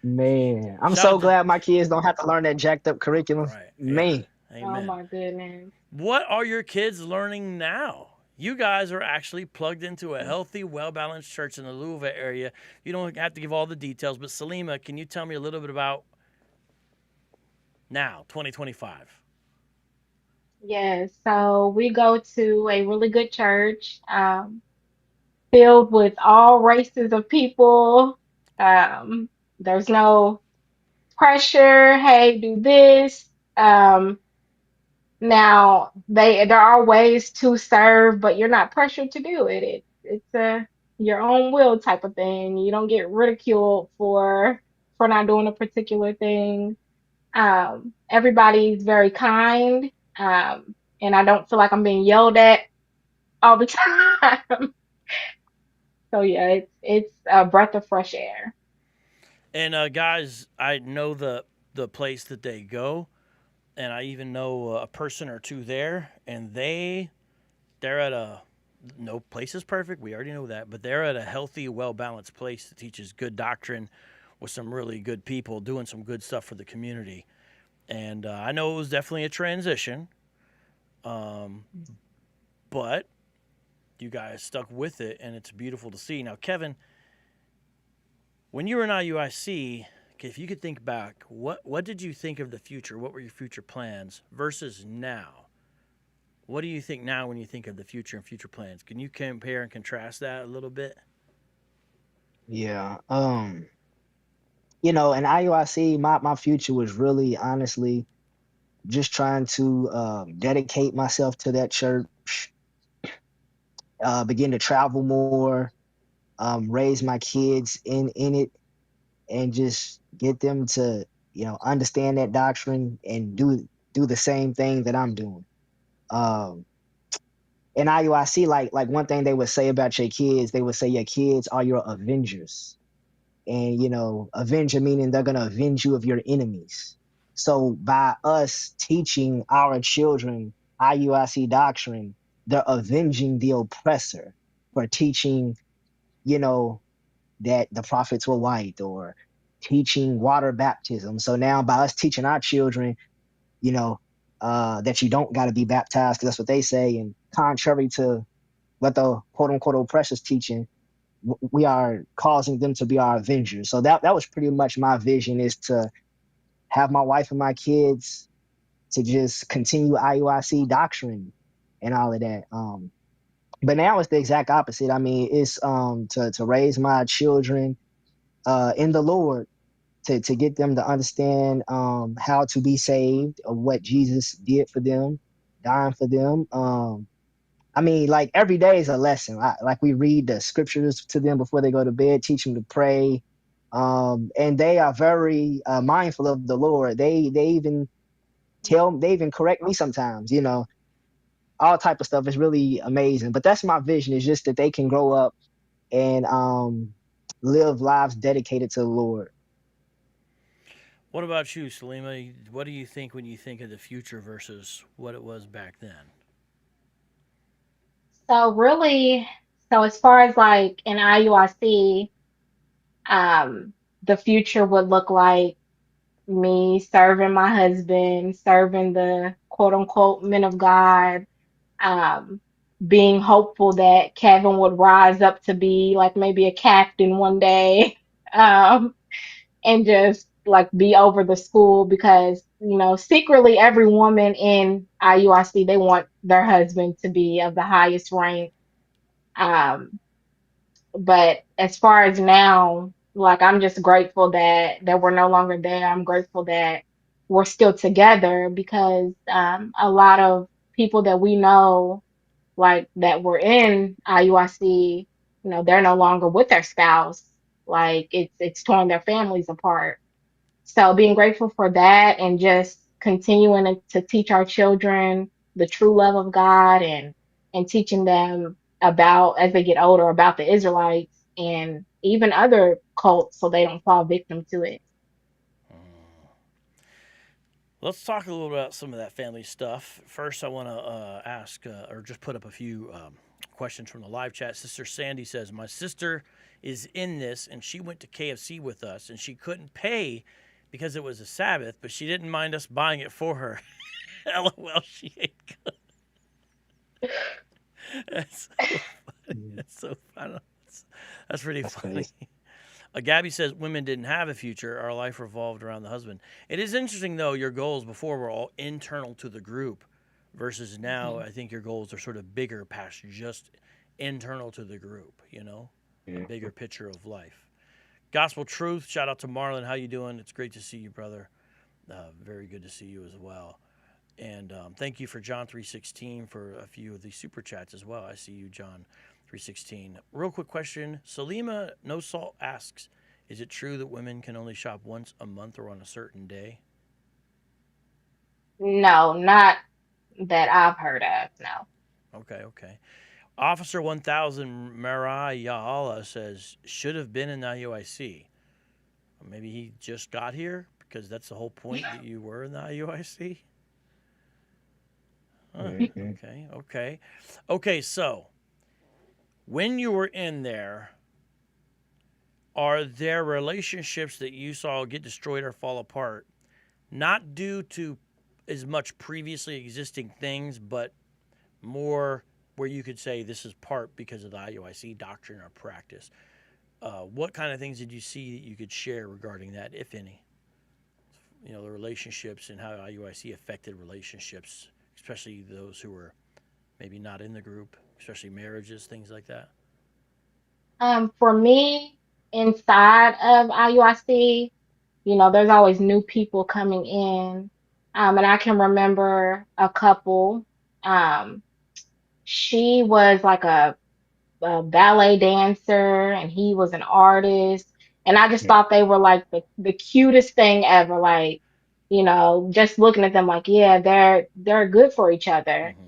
Man, I'm so glad my kids don't have to learn that jacked up curriculum. Right. Man. Yeah. Oh my goodness. What are your kids learning now? You guys are actually plugged into a healthy, well-balanced church in the Louisville area. You don't have to give all the details, but Salima, can you tell me a little bit about now, 2025? Yes, so we go to a really good church, filled with all races of people. There's no pressure. Hey, do this. Now there are ways to serve, but you're not pressured to do it. It's a your own will type of thing. You don't get ridiculed for not doing a particular thing. Everybody's very kind, and I don't feel like I'm being yelled at all the time. So yeah, it's a breath of fresh air. And guys, I know the place that they go, and I even know a person or two there, and they're at a no place is perfect. We already know that, but they're at a healthy, well-balanced place that teaches good doctrine with some really good people doing some good stuff for the community. And I know it was definitely a transition, but you guys stuck with it, and it's beautiful to see. Now, Kevin, when you were in IUIC, if you could think back, what did you think of the future? What were your future plans versus now? What do you think now when you think of the future and future plans? Can you compare and contrast that a little bit? Yeah. In IUIC, my future was really honestly just trying to dedicate myself to that church, begin to travel more, raise my kids in it, and just get them to understand that doctrine and do the same thing that I'm doing. Um, in IUIC, like one thing they would say about your kids, they would say your kids are your avengers. And avenger meaning they're gonna avenge you of your enemies. So by us teaching our children IUIC doctrine, they're avenging the oppressor for teaching, that the prophets were white, or teaching water baptism. So now by us teaching our children, that you don't got to be baptized, because that's what they say, and contrary to what the quote unquote oppressors teaching, we are causing them to be our avengers. So that was pretty much my vision, is to have my wife and my kids to just continue IUIC doctrine and all of that. But now it's the exact opposite. I mean, it's to raise my children in the Lord, to get them to understand how to be saved, of what Jesus did for them, dying for them. I mean, like every day is a lesson. Like we read the scriptures to them before they go to bed, teach them to pray, and they are very mindful of the Lord. They even correct me sometimes. All type of stuff is really amazing. But that's my vision, is just that they can grow up and live lives dedicated to the Lord. What about you, Salima? What do you think when you think of the future versus what it was back then? So really, so as far as like in IUIC, the future would look like me serving my husband, serving the quote unquote men of God, um, being hopeful that Kevin would rise up to be like maybe a captain one day, um, and just like be over the school because, secretly every woman in IUIC, they want their husband to be of the highest rank. Um, but as far as now, like I'm just grateful that we're no longer there. I'm grateful that we're still together because a lot of people that we know, like that were in IUIC, they're no longer with their spouse. Like it's torn their families apart. So being grateful for that and just continuing to teach our children the true love of God and teaching them about as they get older about the Israelites and even other cults so they don't fall victim to it. Let's talk a little about some of that family stuff. First, I want to ask or just put up a few questions from the live chat. Sister Sandy says, my sister is in this and she went to KFC with us and she couldn't pay because it was a Sabbath, but she didn't mind us buying it for her. LOL, she ate good. That's so funny. That's so funny. That's pretty funny. Crazy. Gabby says women didn't have a future. Our life revolved around the husband. It is interesting, though, your goals before were all internal to the group versus now I think your goals are sort of bigger past just internal to the group, a bigger picture of life. Gospel Truth, shout out to Marlon. How you doing? It's great to see you, brother. Very good to see you as well. And thank you for John 3:16 for a few of the super chats as well. I see you, John 3:16. Real quick question. Salima No Salt asks, is it true that women can only shop once a month or on a certain day? No, not that I've heard of. No. Okay. Officer 1000 Marayala says, should have been in the IUIC. Maybe he just got here because that's the whole point that you were in the IUIC? Okay, so when you were in there, are there relationships that you saw get destroyed or fall apart, not due to as much previously existing things, but more where you could say this is part because of the IUIC doctrine or practice. What kind of things did you see that you could share regarding that, if any? The relationships and how IUIC affected relationships, especially those who were maybe not in the group, especially marriages, things like that. For me, inside of IUIC, there's always new people coming in. And I can remember a couple. Um, she was like a ballet dancer and he was an artist. And I just Yeah. thought they were like the cutest thing ever. Like, just looking at them like, yeah, they're good for each other. Mm-hmm.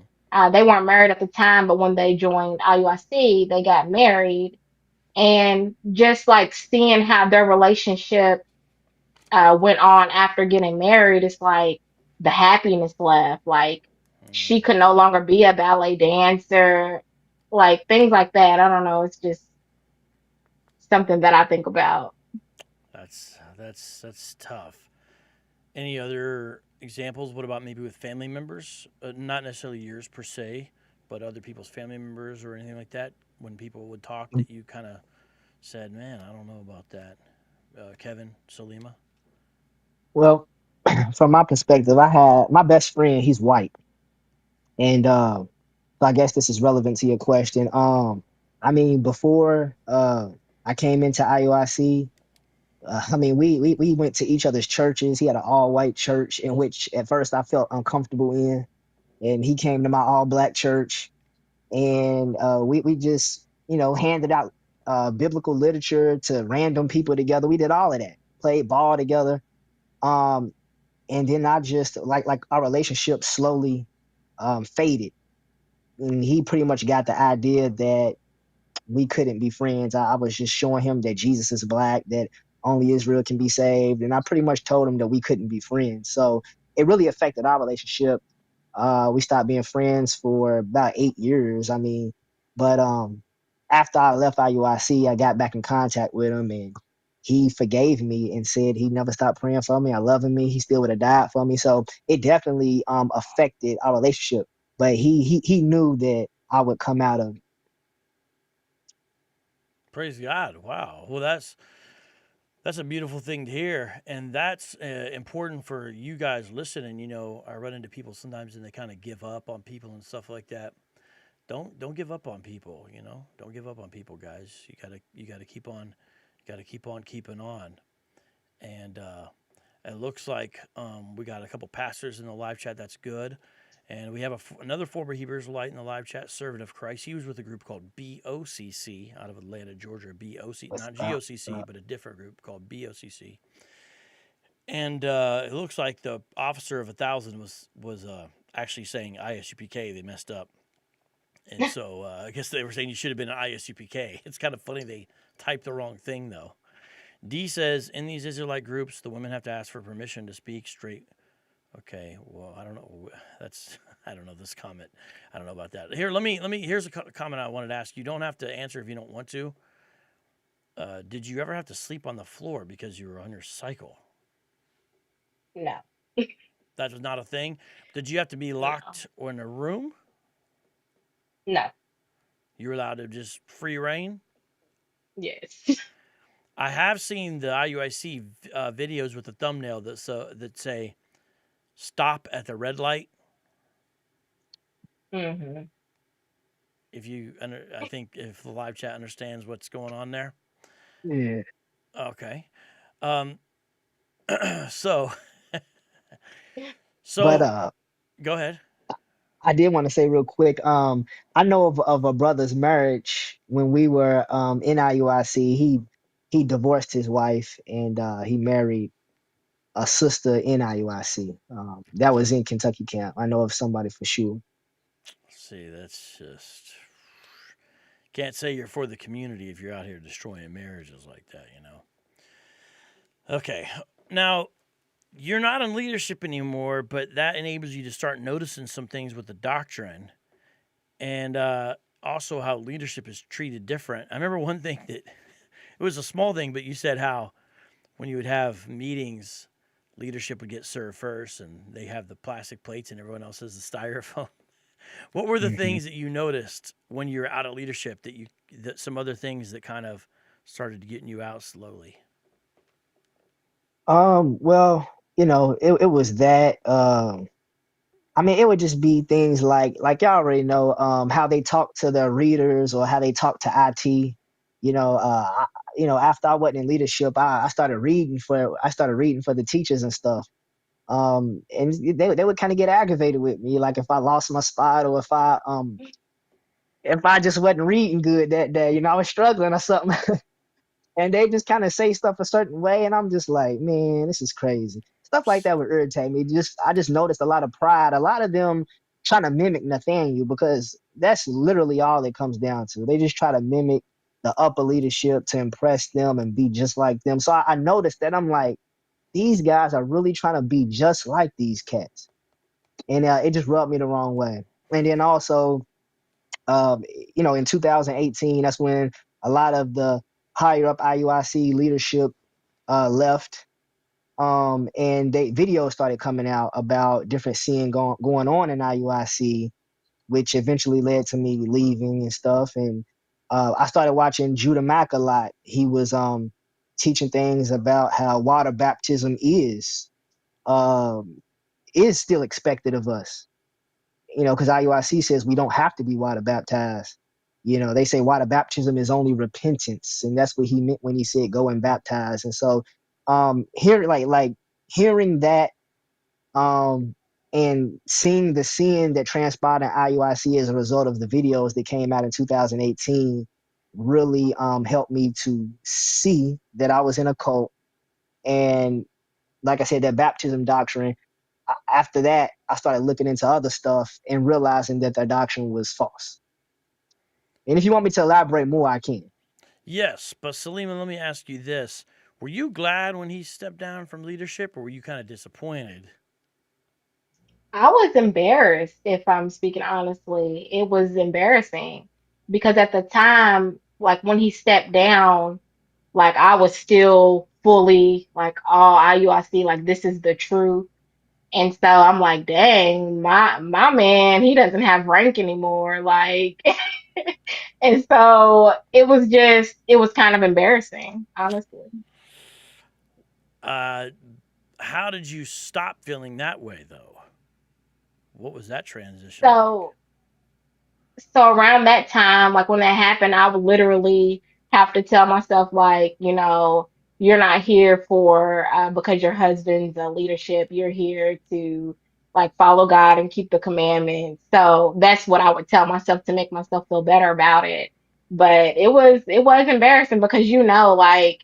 They weren't married at the time, but when they joined IUIC, they got married. And just like seeing how their relationship went on after getting married, it's like the happiness left. Like she could no longer be a ballet dancer, like things like that. I don't know. It's just something that I think about. That's tough. Any other examples? What about maybe with family members? Not necessarily yours per se, but other people's family members or anything like that. When people would talk, that you kind of said, "Man, I don't know about that." Kevin, Salima. Well, from my perspective, I had my best friend. He's white, and so I guess this is relevant to your question. I mean, before I came into IUIC, I mean, we went to each other's churches. He had an all white church in which at first I felt uncomfortable in, and he came to my all black church, and we just handed out biblical literature to random people together. We did all of that, played ball together. Um, and then I just like our relationship slowly faded, and he pretty much got the idea that we couldn't be friends. I was just showing him that Jesus is black, that only Israel can be saved, and I pretty much told him that we couldn't be friends. So it really affected our relationship. We stopped being friends for about 8 years. I mean, but after I left IUIC, I got back in contact with him, and he forgave me and said he never stopped praying for me. I love him. He still would have died for me. So it definitely affected our relationship. But he knew that I would come out of it. Praise God! Wow. Well, that's a beautiful thing to hear, and that's important for you guys listening. I run into people sometimes, and they kind of give up on people and stuff like that. Don't give up on people. Don't give up on people, guys. You gotta keep on keeping on. And it looks like we got a couple pastors in the live chat. That's good. And we have another former Hebrew Israelite in the live chat, servant of Christ. He was with a group called BOCC out of Atlanta, Georgia. BOC, What's not up? GOCC, but a different group called BOCC. And it looks like the officer of 1,000 was actually saying ISUPK. They messed up. And so I guess they were saying you should have been an ISUPK. It's kind of funny they typed the wrong thing, though. D says, in these Israelite groups, the women have to ask for permission to speak straight. Okay, well, I don't know. I don't know this comment. I don't know about that. Here, here's a comment I wanted to ask. You don't have to answer if you don't want to. Did you ever have to sleep on the floor because you were on your cycle? No, That was not a thing. Did you have to be no, locked or in a room? no. You were allowed to just free reign? Yes. I have seen the IUIC videos with the thumbnail that say "Stop at the red light." hmm I think if the live chat understands what's going on there. Yeah. Okay. Um, so But so go ahead. I did want to say real quick. I know of a brother's marriage when we were in IUIC. He divorced his wife and he married a sister in IUIC. That was in Kentucky camp. I know of somebody for sure. See, that's just can't say you're for the community if you're out here destroying marriages like that. Okay. Now, you're not in leadership anymore, but that enables you to start noticing some things with the doctrine and also how leadership is treated different. I remember one thing that it was a small thing, but you said how when you would have meetings, leadership would get served first, and they have the plastic plates, and everyone else has the styrofoam. What were the Mhm. things that you noticed when you were out of leadership that some other things that kind of started getting you out slowly? Well, it was that. I mean, it would just be things like y'all already know, how they talk to their readers or how they talk to IT. After I wasn't in leadership, I started reading for the teachers and stuff. And they would kind of get aggravated with me, like if I lost my spot or if I just wasn't reading good that day, I was struggling or something. And they just kind of say stuff a certain way, and I'm just like, man, this is crazy. Stuff like that would irritate me. I just noticed a lot of pride, a lot of them trying to mimic Nathaniel, because that's literally all it comes down to. They just try to mimic the upper leadership to impress them and be just like them. So I noticed that. I'm like, these guys are really trying to be just like these cats, and it just rubbed me the wrong way. And then also, um, in 2018, that's when a lot of the higher up IUIC leadership left. And videos started coming out about different sin going on in IUIC, which eventually led to me leaving and stuff. And I started watching Judah Mack a lot. He was teaching things about how water baptism um, is still expected of us, because IUIC says we don't have to be water baptized. They say water baptism is only repentance, and that's what he meant when he said go and baptize. And so, hearing that, um, and seeing the sin that transpired in IUIC as a result of the videos that came out in 2018 really helped me to see that I was in a cult. And like I said, that baptism doctrine, after that, I started looking into other stuff and realizing that their doctrine was false. And if you want me to elaborate more, I can. Yes, but Salima, let me ask you this. Were you glad when he stepped down from leadership, or were you kind of disappointed? I was embarrassed, if I'm speaking honestly. It was embarrassing because at the time, like when he stepped down, like I was still fully like all IUIC, like this is the truth. And so I'm like, dang, my man, he doesn't have rank anymore. Like, and so it was kind of embarrassing, honestly. Uh, how did you stop feeling that way, though? What was that transition like? So so around that time, like when that happened, I would literally have to tell myself, like, you're not here for because your husband's a leadership. You're here to like follow God and keep the commandments. So that's what I would tell myself to make myself feel better about it. But it was embarrassing because like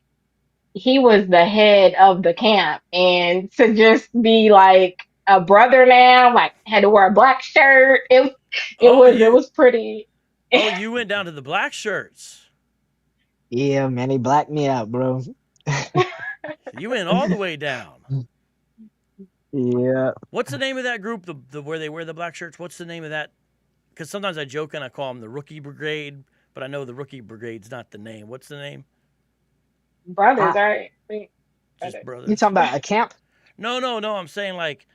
he was the head of the camp, and to just be like a brother now, like had to wear a black shirt. It Oh, was it you was pretty. oh you went down to the black shirts. Yeah, man, they blacked me out, bro. You went all the way down. Yeah, What's the name of that group? The where they wear the black shirts. What's the name of that? Because sometimes I joke and I call them the Rookie Brigade, but I know the Rookie Brigade's not the name. What's the name? Brothers, I, right? I think Just brothers. you brothers. talking about a camp? No. I'm saying like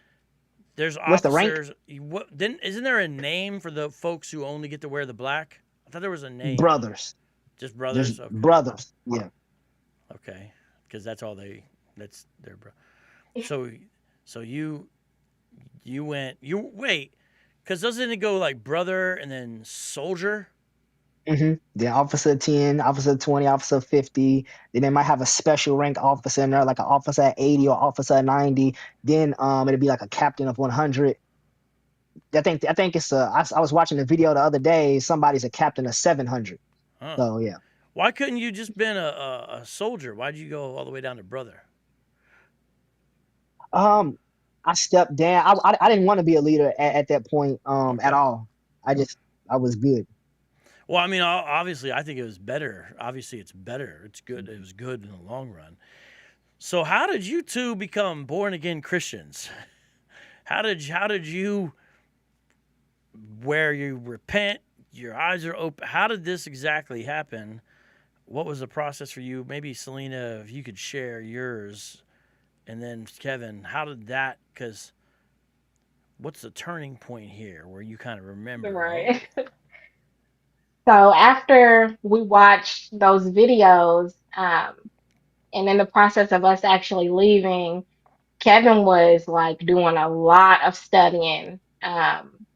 there's What's the rank? officers. What didn't? Isn't there a name for the folks who only get to wear the black? I thought there was a name. Brothers. Just There's brothers. Okay. brothers. Yeah. Okay. Because that's all they. That's their bro. So, so you went. You wait. Because doesn't it go like brother and then soldier? The officer 10, officer 20, officer 50. Then they might have a special rank officer in there, like an officer at 80 or officer at 90. Then it'd be like a captain of 100. I think it's I was watching a video the other day. Somebody's a captain of 700. Huh. So yeah. Why couldn't you just been a soldier? Why'd you go all the way down to brother? Um, I stepped down. I didn't want to be a leader at that point at Okay. all. I was good. Well, I mean, obviously, I think it was better. Obviously, it's better. It's good. It was good in the long run. So, how did you two become born again Christians? How did you where you repent, your eyes are open? How did this exactly happen? What was the process for you? Maybe Selena, if you could share yours, and then Kevin, how did that? Because what's the turning point here where you kind of remember, Right. oh, So after we watched those videos, and in the process of us actually leaving, Kevin was like doing a lot of studying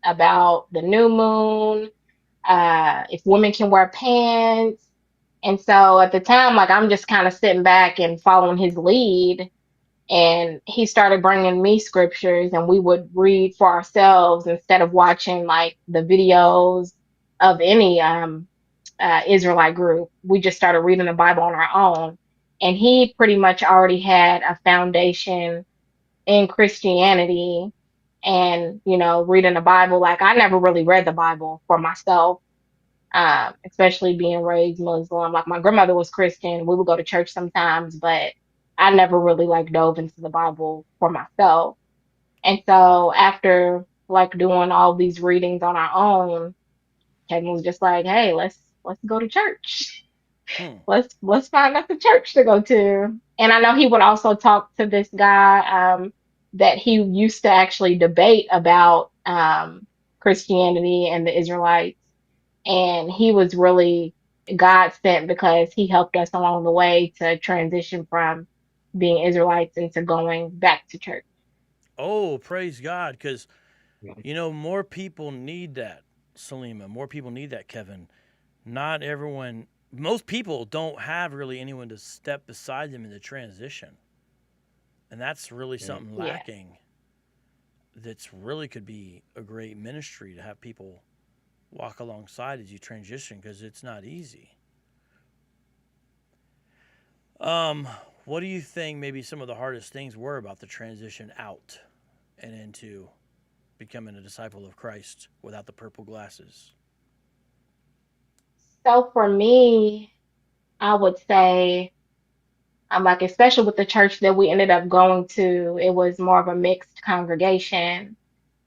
about the new moon, if women can wear pants. And so at the time, like I'm just kind of sitting back and following his lead. And he started bringing me scriptures, and we would read for ourselves instead of watching like the videos of any Israelite group. We just started reading the Bible on our own. And he pretty much already had a foundation in Christianity and, reading the Bible. Like I never really read the Bible for myself, especially being raised Muslim. Like my grandmother was Christian. We would go to church sometimes, but I never really like dove into the Bible for myself. And so after like doing all these readings on our own, Kevin was just like, "Hey, let's go to church. hmm, Let's find us a church to go to." And I know he would also talk to this guy that he used to actually debate about Christianity and the Israelites, and he was really God sent because he helped us along the way to transition from being Israelites into going back to church. oh, praise God, because more people need that, Salima. More people need that, Kevin. Not everyone. Most people don't have really anyone to step beside them in the transition, and that's really something Yeah. lacking. That's really could be a great ministry to have people walk alongside as you transition because it's not easy. Um, what do you think maybe some of the hardest things were about the transition out and into becoming a disciple of Christ without the purple glasses? So for me, I would say, I'm like, especially with the church that we ended up going to, it was more of a mixed congregation.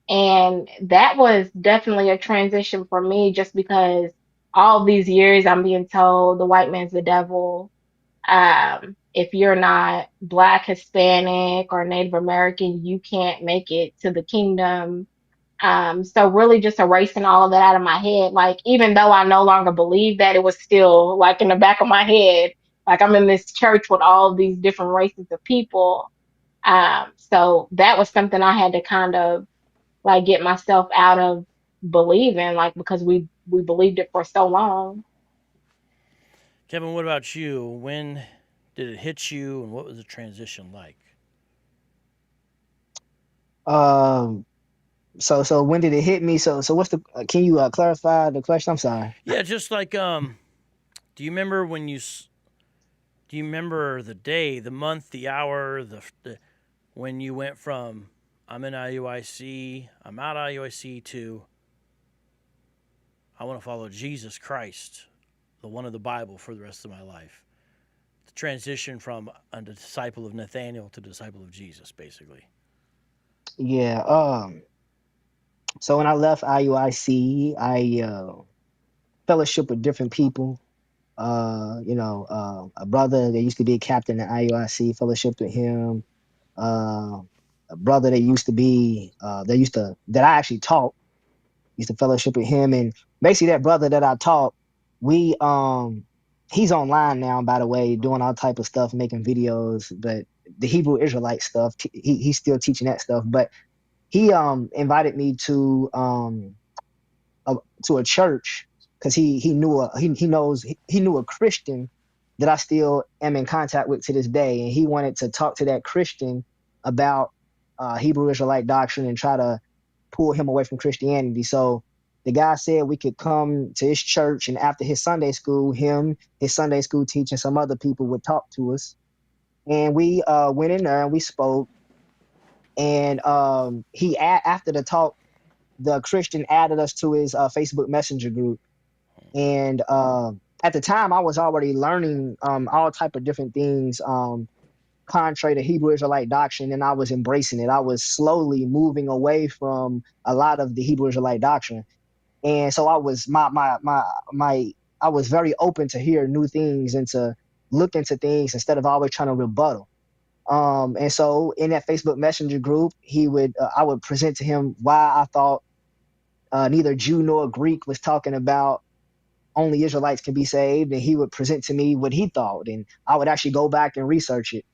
And that was definitely a transition for me just because all these years I'm being told the white man's the devil. If you're not Black, Hispanic, or Native American, you can't make it to the kingdom. So really just erasing all of that out of my head. Like, even though I no longer believe that, it was still like in the back of my head. Like I'm in this church with all of these different races of people. So that was something I had to kind of like get myself out of believing, like because we believed it for so long. Kevin, what about you? When did it hit you, and what was the transition like? Um, so when did it hit me? So what's the? Can you clarify the question? I'm sorry. Yeah, just like do you remember when do you remember the day, the month, the hour, the when you went from I'm in IUIC, I'm out of IUIC to I want to follow Jesus Christ, the one of the Bible for the rest of my life. The transition from a disciple of Nathaniel to disciple of Jesus, basically. Yeah. So when I left IUIC, I fellowship with different people. A brother that used to be a captain at IUIC, fellowshiped with him. Uh, a brother that used to be that I actually taught, used to fellowship with him, and basically that brother that I taught, we he's online now, by the way, doing all type of stuff, making videos, but the Hebrew Israelite stuff, he's still teaching that stuff, but he invited me a, to a church because he knew he knew a Christian that I still am in contact with to this day, and he wanted to talk to that Christian about Hebrew Israelite doctrine and try to pull him away from Christianity. So the guy said we could come to his church, and after his Sunday school, his Sunday school teacher, some other people would talk to us, and we went in there and we spoke. And after the talk, the Christian added us to his Facebook Messenger group. And at the time, I was already learning all type of different things contrary to Hebrew Israelite doctrine, and I was embracing it. I was slowly moving away from a lot of the Hebrew Israelite doctrine, and so I was my I was very open to hear new things and to look into things instead of always trying to rebuttal. And so in that Facebook Messenger group, I would present to him why I thought neither Jew nor Greek was talking about only Israelites can be saved, and he would present to me what he thought, and I would actually go back and research it.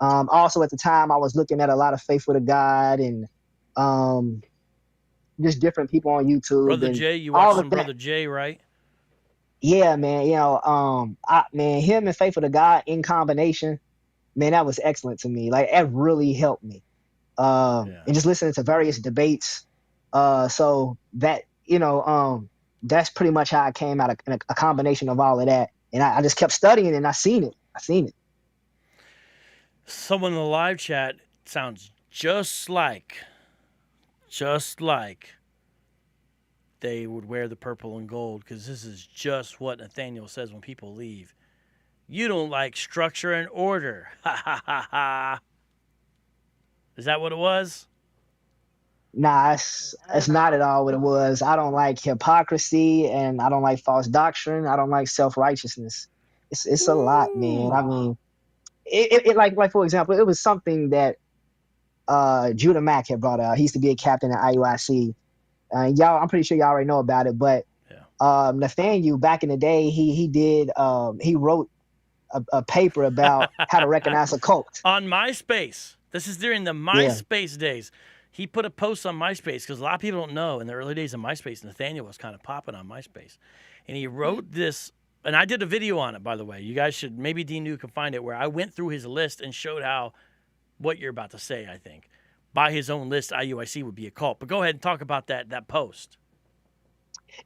Also, at the time, I was looking at a lot of Faithful to God and um, just different people on YouTube Brother and Jay, you watched all of some that. Brother Jay, right? Yeah, man. Man, him and Faithful to God in combination, man, that was excellent to me. Like, that really helped me. Yeah. And just listening to various debates. So that, that's pretty much how I came out of a combination of all of that. And I just kept studying and I seen it. Someone in the live chat sounds just like they would wear the purple and gold, because this is just what Nathaniel says when people leave. You don't like structure and order. Ha ha ha ha. Is that what it was? Nah, it's not at all what it was. I don't like hypocrisy and I don't like false doctrine. I don't like self-righteousness. It's a lot, man. I mean, it like for example, it was something that Judah Mack had brought out. He used to be a captain at IUIC. Y'all, I'm pretty sure y'all already know about it, but Nathaniel back in the day, he wrote a paper about how to recognize a cult. On MySpace. This is during the MySpace days. He put a post on MySpace, because a lot of people don't know, in the early days of MySpace, Nathaniel was kind of popping on MySpace. And he wrote this, and I did a video on it, by the way. You guys should, maybe Dinu can find it, where I went through his list and showed how, what you're about to say, I think. By his own list, IUIC would be a cult. But go ahead and talk about that post.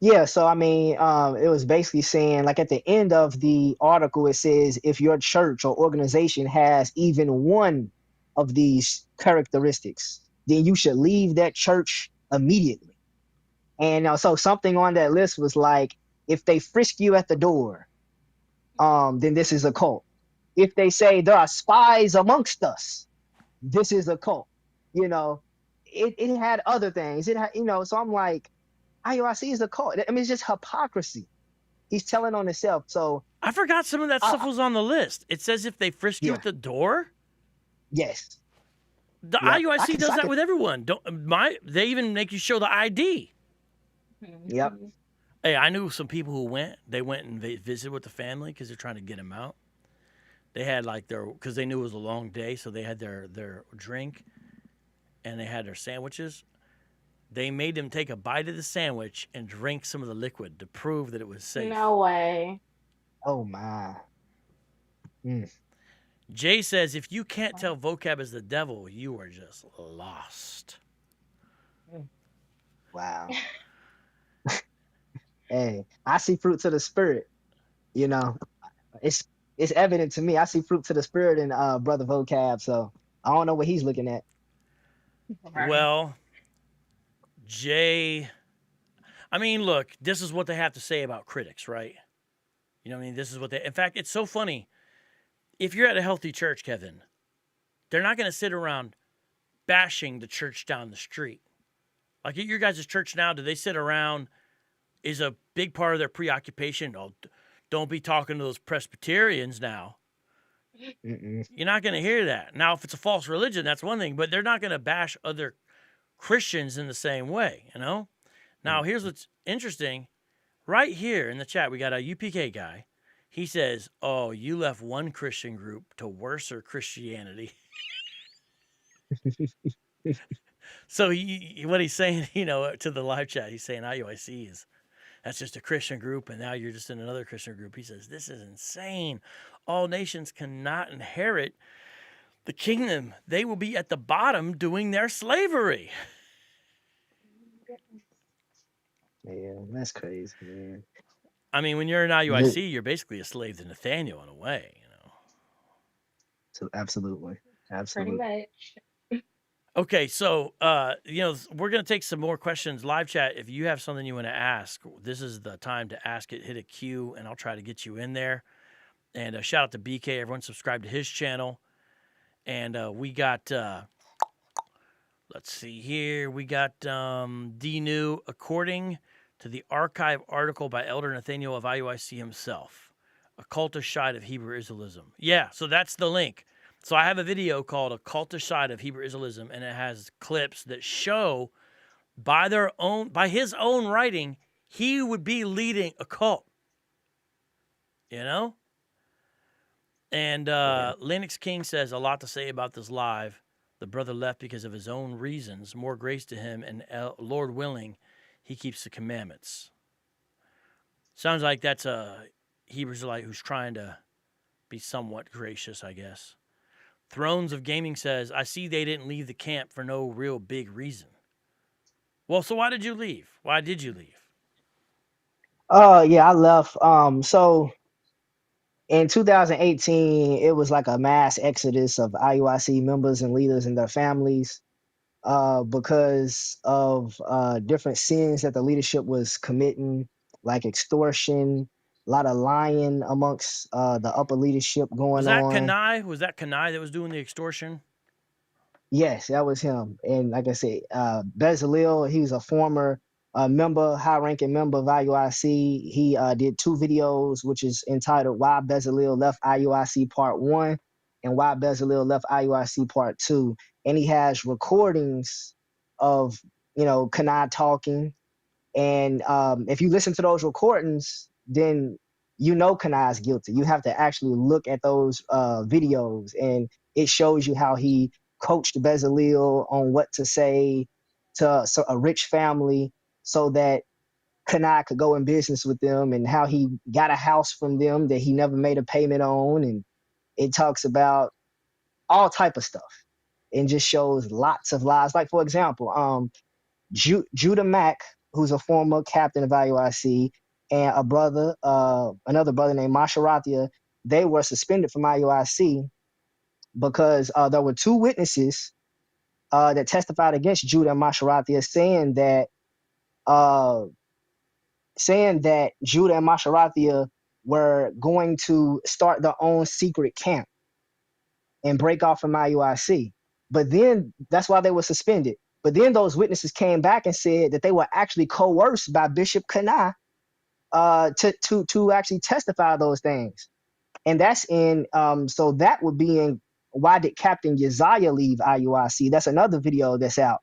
Yeah, so I mean, it was basically saying, like at the end of the article, it says if your church or organization has even one of these characteristics, then you should leave that church immediately. And so something on that list was like, if they frisk you at the door, then this is a cult. If they say there are spies amongst us, this is a cult. It had other things. So I'm like, IUIC is a cult. I mean, it's just hypocrisy. He's telling on himself. So I forgot some of that stuff was on the list. It says if they frisk you at the door. Yes. The IUIC does that with everyone. They even make you show the ID. Yep. Hey, I knew some people who went. They went and visited with the family because they're trying to get them out. They had because they knew it was a long day, so they had their drink, and they had their sandwiches. They made them take a bite of the sandwich and drink some of the liquid to prove that it was safe. No way. Oh my. Jay says, if you can't tell vocab is the devil, you are just lost. Wow. Hey, I see fruits of the spirit. It's evident to me. I see fruits of the spirit in brother vocab. So I don't know what he's looking at. Well, Jay, I mean, look, this is what they have to say about critics, right? You know what I mean? This is what in fact, it's so funny. If you're at a healthy church, Kevin, they're not going to sit around bashing the church down the street. Like at your guys' church now, do they sit around? Is a big part of their preoccupation, oh, don't be talking to those Presbyterians now. Mm-mm. You're not going to hear that. Now, if it's a false religion, that's one thing, but they're not going to bash other Christians in the same way, Now, here's what's interesting. Right here in the chat, we got a UPK guy. He says, oh, you left one Christian group to worser Christianity. So what he's saying, to the live chat, he's saying IUIC that's just a Christian group, and now you're just in another Christian group. He says, this is insane. All nations cannot inherit the kingdom. They will be at the bottom doing their slavery. Yeah, that's crazy, man. I mean, when you're in IUIC, you're basically a slave to Nathaniel in a way, So absolutely. Pretty much. Okay, so, we're going to take some more questions. Live chat, if you have something you want to ask, this is the time to ask it. Hit a Q, and I'll try to get you in there. And shout out to BK. Everyone subscribe to his channel. And we got, let's see here. We got D-New, according to the archive article by Elder Nathaniel of IUIC himself, a cultist side of Hebrew Israelism. Yeah, so that's the link. So I have a video called A Cultish Side of Hebrew Israelism, and it has clips that show by his own writing, he would be leading a cult. You know? And Lennox King says a lot to say about this live. The brother left because of his own reasons. More grace to him, and Lord willing, he keeps the commandments. Sounds like that's a Hebrew Israelite who's trying to be somewhat gracious, I guess. Thrones of Gaming says, I see they didn't leave the camp for no real big reason. Well, so why did you leave? Why did you leave? Yeah, I left. So in 2018, it was like a mass exodus of IUIC members and leaders and their families, because of different sins that the leadership was committing, like extortion, a lot of lying amongst the upper leadership Was going that on. Kanai? Was that Kanai that was doing the extortion? Yes, that was him. And like I said, Bezalel, he was a former member, high-ranking member of IUIC. He did 2 videos, which is entitled "Why Bezalel Left IUIC Part 1" and "Why Bezalel Left IUIC Part 2." And he has recordings of, Kanai talking. And if you listen to those recordings, then Kanai is guilty. You have to actually look at those videos, and it shows you how he coached Bezalel on what to say to a rich family so that Kanai could go in business with them, and how he got a house from them that he never made a payment on. And it talks about all type of stuff and just shows lots of lies. Like, for example, Judah Mack, who's a former captain of IUIC, and another brother named Masharathia, they were suspended from IUIC because there were 2 witnesses that testified against Judah and Masharathia, saying that Judah and Masharathia were going to start their own secret camp and break off from IUIC. But then that's why they were suspended. But then those witnesses came back and said that they were actually coerced by Bishop Kanai to actually testify those things. And that's in so that would be in Why Did Captain Uzziah Leave IUIC? That's another video that's out.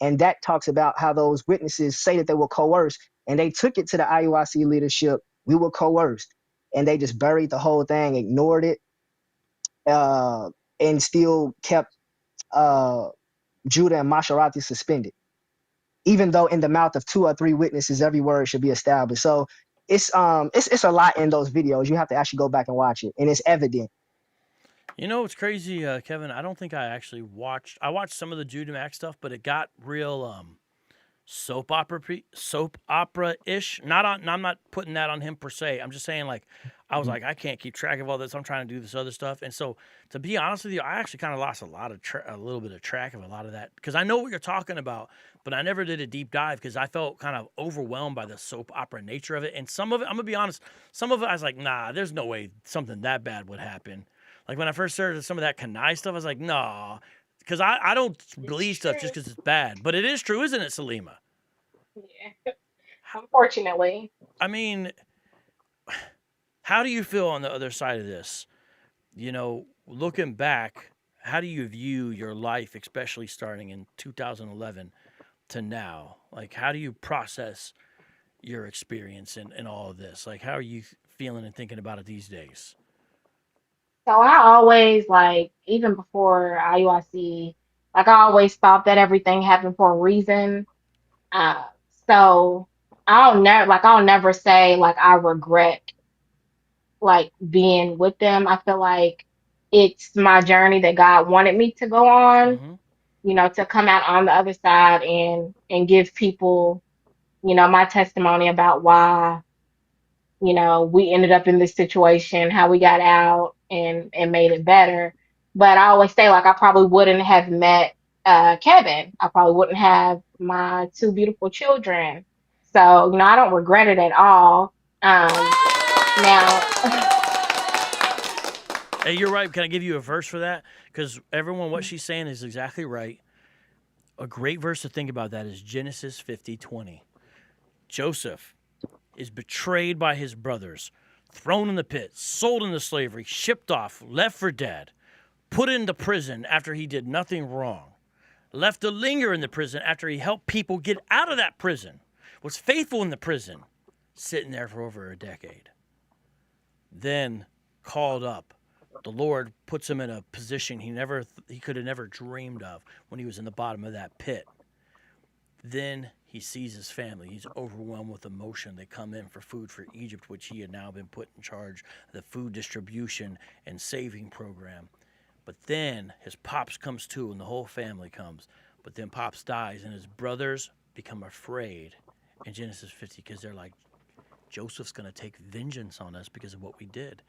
And that talks about how those witnesses say that they were coerced, and they took it to the IUIC leadership. We were coerced. And they just buried the whole thing, ignored it, and still kept Judah and Masharathi suspended, even though in the mouth of 2 or 3 witnesses, every word should be established. So it's a lot in those videos. You have to actually go back and watch it, and it's evident. You know what's crazy, Kevin? I don't think I actually watched. I watched some of the Judah Mack stuff, but it got real soap opera ish. I'm not putting that on him per se. I'm just saying, like, I was like, I can't keep track of all this. I'm trying to do this other stuff, and so to be honest with you, I actually kind of lost a little bit of track of a lot of that, because I know what you're talking about, but I never did a deep dive because I felt kind of overwhelmed by the soap opera nature of it. And some of it, I'm gonna be honest, some of it I was like, nah, there's no way something that bad would happen. Like when I first started some of that Kanai stuff, I was like, no, because I don't believe stuff just because it's bad. But it is true, isn't it, Salima? Yeah. Unfortunately. I mean, how do you feel on the other side of this? Looking back, how do you view your life, especially starting in 2011 to now? Like, how do you process your experience in all of this? Like, how are you feeling and thinking about it these days? So I always like, even before IUIC, like I always thought that everything happened for a reason. Uh, so I'll never say like I regret like being with them. I feel like it's my journey that God wanted me to go on, Mm-hmm. to come out on the other side and give people, my testimony about why, we ended up in this situation, how we got out and made it better. But I always say like I probably wouldn't have met Kevin. I probably wouldn't have my 2 beautiful children. So, I don't regret it at all. Now Hey, you're right. Can I give you a verse for that? Because everyone, what she's saying is exactly right. A great verse to think about that is Genesis 50:20. Joseph is betrayed by his brothers, thrown in the pit, sold into slavery, shipped off, left for dead. put into prison after he did nothing wrong, left to linger in the prison after he helped people get out of that prison, was faithful in the prison, sitting there for over a decade. Then called up. The Lord puts him in a position he could have never dreamed of when he was in the bottom of that pit. Then he sees his family. He's overwhelmed with emotion. They come in for food for Egypt, which he had now been put in charge of the food distribution and saving program. But then his pops comes too, and the whole family comes. But then pops dies, and his brothers become afraid in Genesis 50 because they're like, Joseph's going to take vengeance on us because of what we did.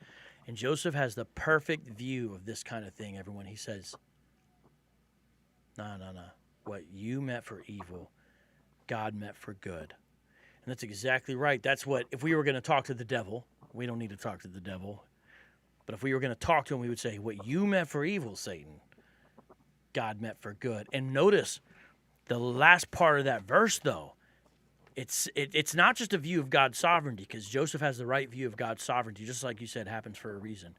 And Joseph has the perfect view of this kind of thing, everyone. He says, no. What you meant for evil, God meant for good. And that's exactly right. That's what, if we were going to talk to the devil, we don't need to talk to the devil, but if we were going to talk to him, we would say, what you meant for evil, Satan, God meant for good. And notice the last part of that verse, though. It's not just a view of God's sovereignty, because Joseph has the right view of God's sovereignty, just like you said, happens for a reason.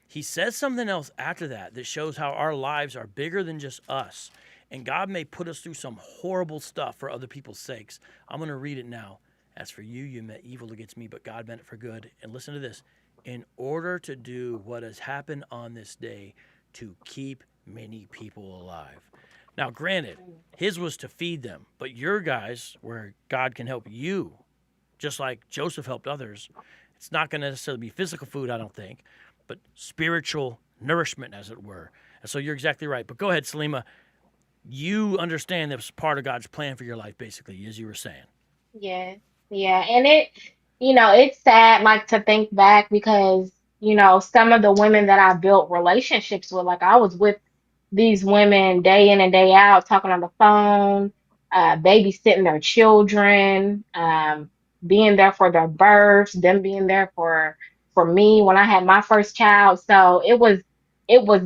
He says something else after that shows how our lives are bigger than just us. And God may put us through some horrible stuff for other people's sakes. I'm going to read it now. As for you, you meant evil against me, but God meant it for good. And listen to this. In order to do what has happened on this day, to keep many people alive. Now, granted, his was to feed them, but your guys, where God can help you, just like Joseph helped others, it's not going to necessarily be physical food, I don't think, but spiritual nourishment, as it were. And so you're exactly right. But go ahead, Salima. You understand that was part of God's plan for your life, basically, as you were saying. Yeah, yeah, and it's sad, like, to think back because, some of the women that I built relationships with, like, I was with these women day in and day out, talking on the phone, babysitting their children, being there for their births, them being there for me when I had my first child. So it was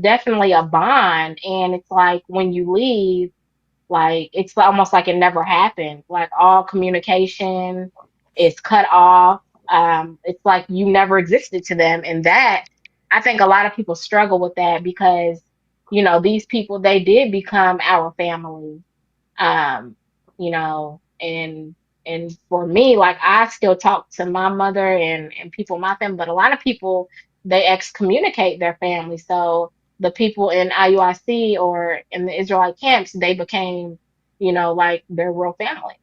definitely a bond, and it's like when you leave. Like it's almost like it never happened. Like all communication is cut off. It's like you never existed to them. And that, I think a lot of people struggle with that because, these people, they did become our family. Um, and for me, like I still talk to my mother and people in my family, but a lot of people they excommunicate their family. So the people in IUIC or in the Israelite camps, they became, like their real family.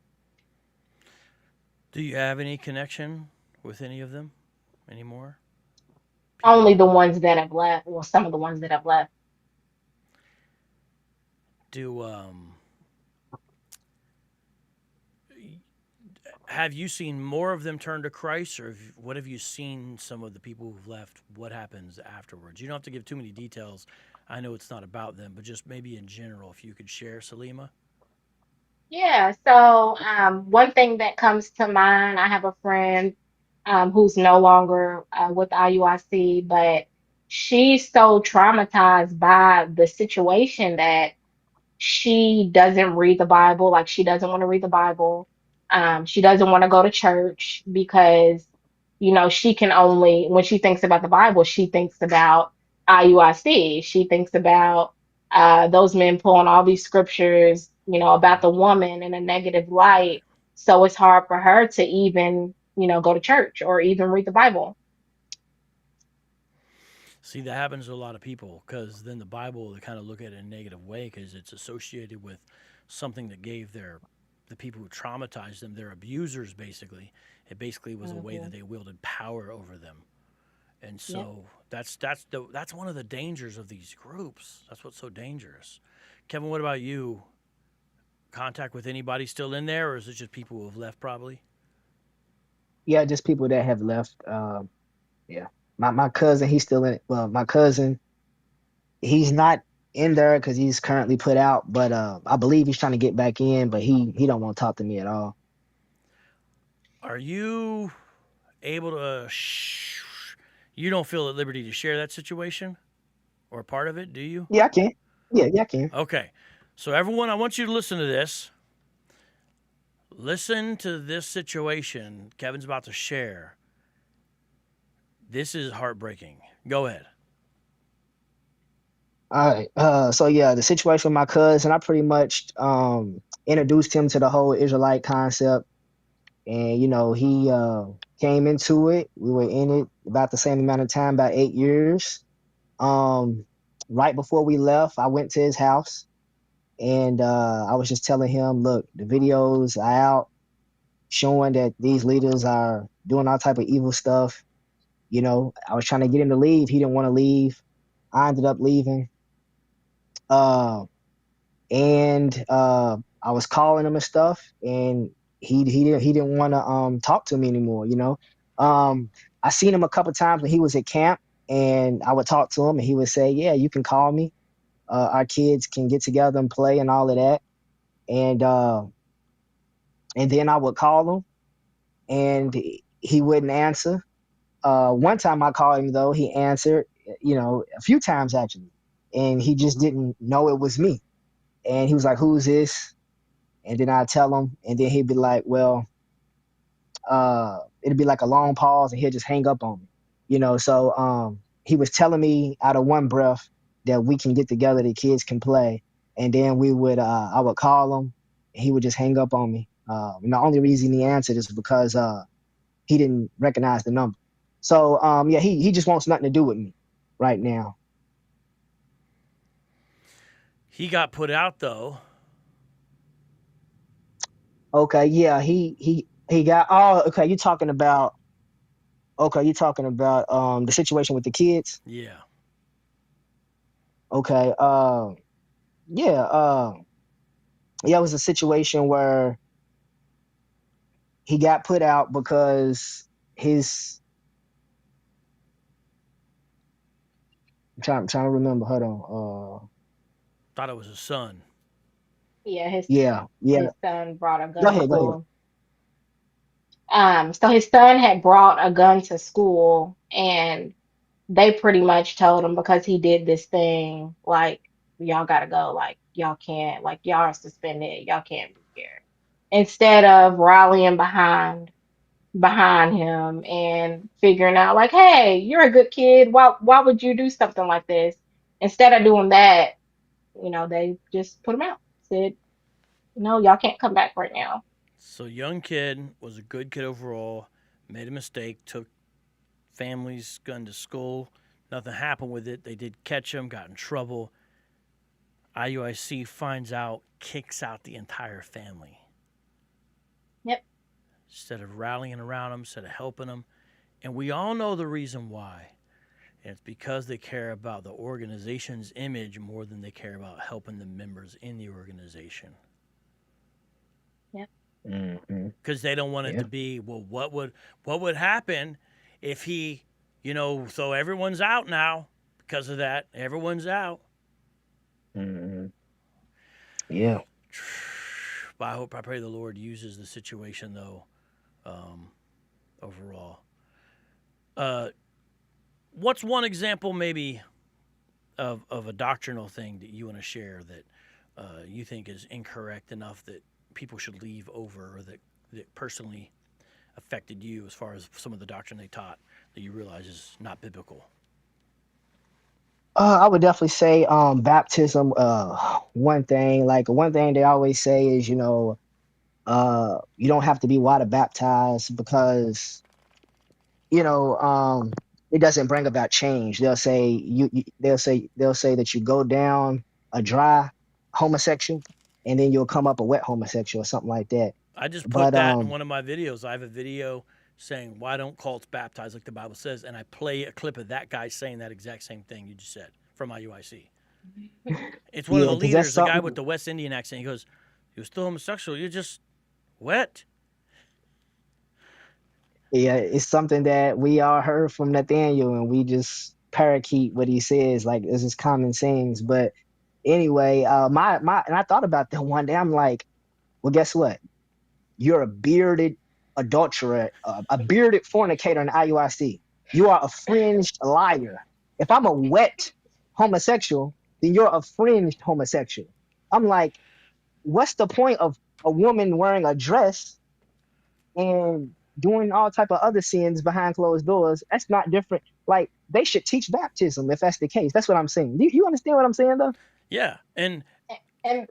Do you have any connection with any of them anymore? People Only that the ones that have left, well, some of the ones that have left. do have you seen more of them turn to Christ, or what have you seen some of the people who've left? What happens afterwards? You don't have to give too many details. I know it's not about them, but just maybe in general, if you could share, Salima. Yeah, so one thing that comes to mind, I have a friend who's no longer with IUIC, but she's so traumatized by the situation that she doesn't read the Bible. Like she doesn't want to read the Bible. She doesn't want to go to church because, she can only, when she thinks about the Bible, she thinks about IUIC. She thinks about those men pulling all these scriptures, about Right. the woman in a negative light. So it's hard for her to even, go to church or even read the Bible. See, that happens to a lot of people because then the Bible, they kind of look at it in a negative way because it's associated with something that gave the people who traumatized them, their abusers, basically. It basically was a way that Hmm. they wielded power over them. And Yeah. so that's one of the dangers of these groups. That's what's so dangerous. Kevin, what about you? Contact with anybody still in there, or is it just people who have left? Probably. Yeah, just people that have left. Yeah, my cousin, he's still in it. Well, my cousin, he's not in there because he's currently put out, but I believe he's trying to get back in, but he don't want to talk to me at all. Are you able to? You don't feel at liberty to share that situation or a part of it, do you? Yeah, I can. Yeah, I can. Okay. So everyone, I want you to listen to this. Listen to this situation Kevin's about to share. This is heartbreaking. Go ahead. All right. So yeah, the situation with my cousin, I pretty much introduced him to the whole Israelite concept, and he came into it. We were in it about the same amount of time, about 8 years. Um, right before we left, I went to his house, and I was just telling him, look, the videos are out showing that these leaders are doing all type of evil stuff. I was trying to get him to leave. He didn't want to leave. I ended up leaving. Uh, and I was calling him and stuff, and he didn't want to talk to me anymore. I seen him a couple times when he was at camp, and I would talk to him, and he would say, "Yeah, you can call me. Our kids can get together and play and all of that." And then I would call him, and he wouldn't answer. One time I called him though, he answered. A few times actually, and he just didn't know it was me. And he was like, "Who's this?" And then I tell him, and then he'd be like, "Well, it'd be like a long pause, and he'll just hang up on me." So he was telling me out of one breath that we can get together, the kids can play, and then I would call him, and he would just hang up on me. And the only reason he answered is because he didn't recognize the number. So yeah, he just wants nothing to do with me right now. He got put out though. Okay, yeah, he got. Oh, okay, you're talking about the situation with the kids. Yeah. Okay, yeah, yeah, it was a situation where he got put out because his. I'm trying to remember. Hold on. Thought it was his son. Yeah, Yeah, yeah. his son brought a Go gun to ahead, go ahead. school. So his son had brought a gun to school, and they pretty much told him because he did this thing, like, y'all gotta go, like, y'all can't, like, y'all are suspended, y'all can't be here. Instead of rallying behind him and figuring out, like, hey, you're a good kid. Why would you do something like this? Instead of doing that, they just put him out. Said, no, y'all can't come back right now. So young kid was a good kid overall. Made a mistake. Took family's gun to school. Nothing happened with it. They did catch him. Got in trouble. IUIC finds out, kicks out the entire family. Yep. Instead of rallying around him, instead of helping him. And we all know the reason why. And it's because they care about the organization's image more than they care about helping the members in the organization. Yep. Mm-hmm. Because they don't want it Yeah. to be, well, what would happen if he, so everyone's out now because of that. Everyone's out. Mm-hmm. Yeah. But I pray the Lord uses the situation though, overall. What's one example maybe of a doctrinal thing that you want to share that you think is incorrect enough that people should leave over, or that personally affected you as far as some of the doctrine they taught that you realize is not biblical? I would definitely say baptism. One thing they always say is, you don't have to be water baptized because you know um it doesn't bring about change. They'll say they'll say that you go down a dry homosexual, and then you'll come up a wet homosexual or something like that. I just put But that in one of my videos. I have a video saying, why don't cults baptize like the Bible says? And I play a clip of that guy saying that exact same thing you just said from IUIC. It's one of yeah, the because that's leaders, the guy with something. the West Indian accent. He goes, you're still homosexual. You're just wet. Yeah, it's something that we all heard from Nathaniel, and we just parakeet what he says, like this is common sayings. But anyway, and I thought about that one day. I'm like, well, guess what? You're a bearded adulterer, a bearded fornicator in IUIC. You are a fringed liar. If I'm a wet homosexual, then you're a fringed homosexual. I'm like, what's the point of a woman wearing a dress and doing all type of other sins behind closed doors? That's not different. Like they should teach baptism if that's the case. That's what I'm saying. Do you understand what I'm saying though? Yeah. And And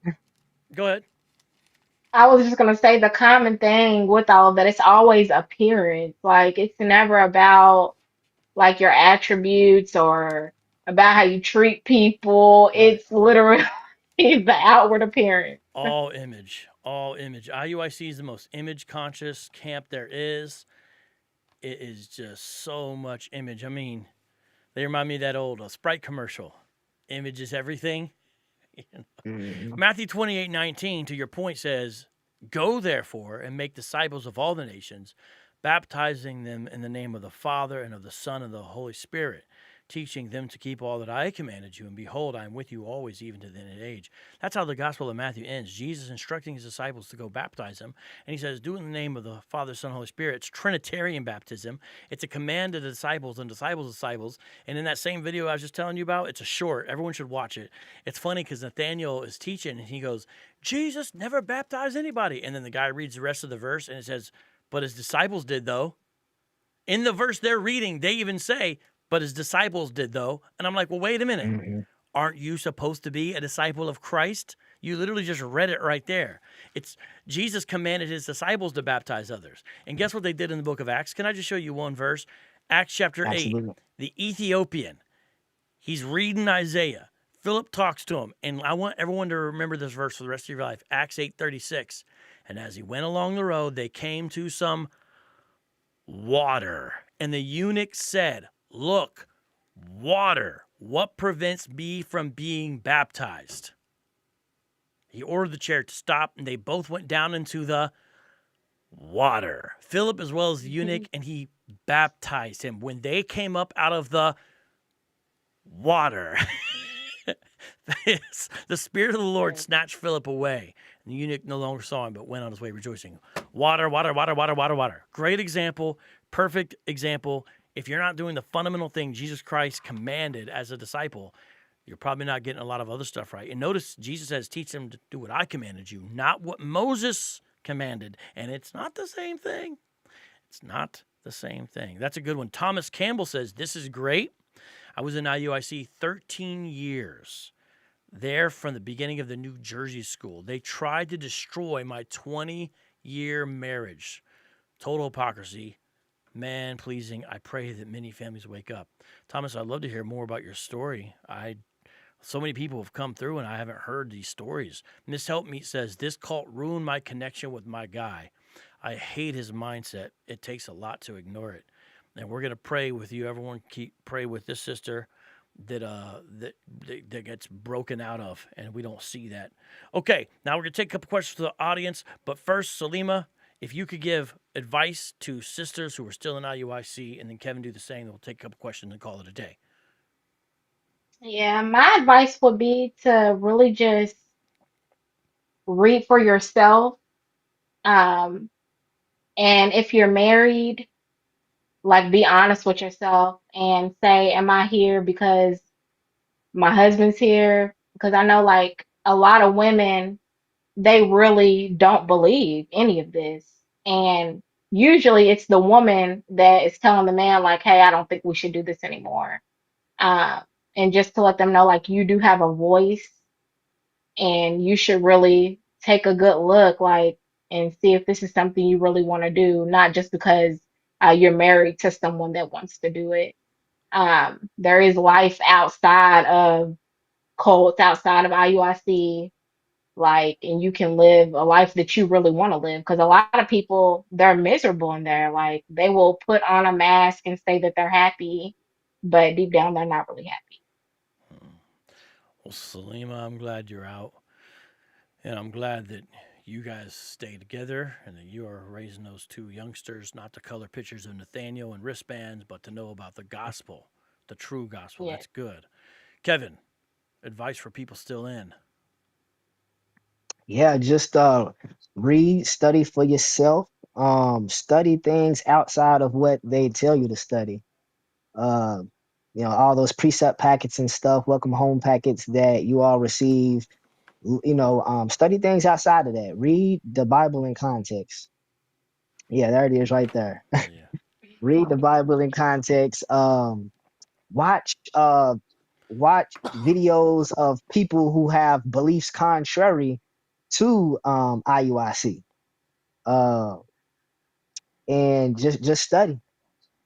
go ahead. I was just gonna say the common thing with all of that, it's always appearance. Like it's never about like your attributes or about how you treat people. Right. It's literally the outward appearance. All image. All image. IUIC is the most image conscious camp there is. It is just so much image. I mean, they remind me of that old Sprite commercial. Image is everything. Mhm. Matthew 28:19, to your point, says, "Go therefore and make disciples of all the nations, baptizing them in the name of the Father and of the Son and the Holy Spirit, teaching them to keep all that I commanded you. And behold, I am with you always, even to the end of the age." That's how the Gospel of Matthew ends. Jesus instructing his disciples to go baptize them. And he says, do it in the name of the Father, Son, Holy Spirit. It's Trinitarian baptism. It's a command to the disciples and disciples. And in that same video I was just telling you about, it's a short. Everyone should watch it. It's funny because Nathaniel is teaching and he goes, Jesus never baptized anybody. And then the guy reads the rest of the verse and it says, but his disciples did though. In the verse they're reading, they even say, but his disciples did though. And I'm like, well, wait a minute. Mhm. Aren't you supposed to be a disciple of Christ? You literally just read it right there. It's Jesus commanded his disciples to baptize others. And guess what they did in the book of Acts? Can I just show you one verse? Acts chapter 8. Absolutely. The Ethiopian, he's reading Isaiah. Philip talks to him. And I want everyone to remember this verse for the rest of your life. Acts 8:36. And as he went along the road, they came to some water. And the eunuch said, look, water. What prevents me from being baptized? He ordered the chariot to stop, and they both went down into the water. Philip as well as the eunuch, and he baptized him. When they came up out of the water, the Spirit of the Lord snatched Philip away. And the eunuch no longer saw him, but went on his way rejoicing. Water, water, water, water, water, water. Great example, perfect example. If you're not doing the fundamental thing Jesus Christ commanded as a disciple, you're probably not getting a lot of other stuff right. And notice Jesus says, teach them to do what I commanded you, not what Moses commanded. And it's not the same thing. It's not the same thing. That's a good one. Thomas Campbell says, this is great. I was in IUIC 13 years. There from the beginning of the New Jersey school. They tried to destroy my 20-year marriage. Total hypocrisy. Man pleasing. I pray that many families wake up. Thomas, I'd love to hear more about your story. So many people have come through and I haven't heard these stories. Miss Helpmeet says, this cult ruined my connection with my guy. I hate his mindset. It takes a lot to ignore it. And we're going to pray with you. Everyone pray with this sister that gets broken out of, and we don't see that. Okay, now we're going to take a couple questions from the audience, but first, Salima, if you could give advice to sisters who are still in IUIC, and then Kevin do the same, then we'll take a couple questions and call it a day. Yeah, my advice would be to really just read for yourself. Um, and if you're married, like be honest with yourself and say, am I here because my husband's here? Because I know like a lot of women, they really don't believe any of this. And usually it's the woman that is telling the man, like, hey, I don't think we should do this anymore. Uh, and just to let them know, like, you do have a voice and you should really take a good look, like, and see if this is something you really want to do, not just because you're married to someone that wants to do it. There is life outside of cults, outside of IUIC, like, and you can live a life that you really want to live. Because a lot of people, they're miserable in there. Like, they will put on a mask and say that they're happy, but deep down, they're not really happy. Well, Salima, I'm glad you're out. And I'm glad that you guys stay together and that you are raising those two youngsters, not to color pictures of Nathaniel and wristbands, but to know about the gospel, the true gospel. Yeah. That's good. Kevin, advice for people still in. Yeah, just read, study for yourself. Study things outside of what they tell you to study. All those precept packets and stuff, welcome home packets that you all receive. Study things outside of that. Read the Bible in context. Yeah, there it is right there. Yeah. Read the Bible in context. watch videos of people who have beliefs contrary to IUIC, uh, and just study.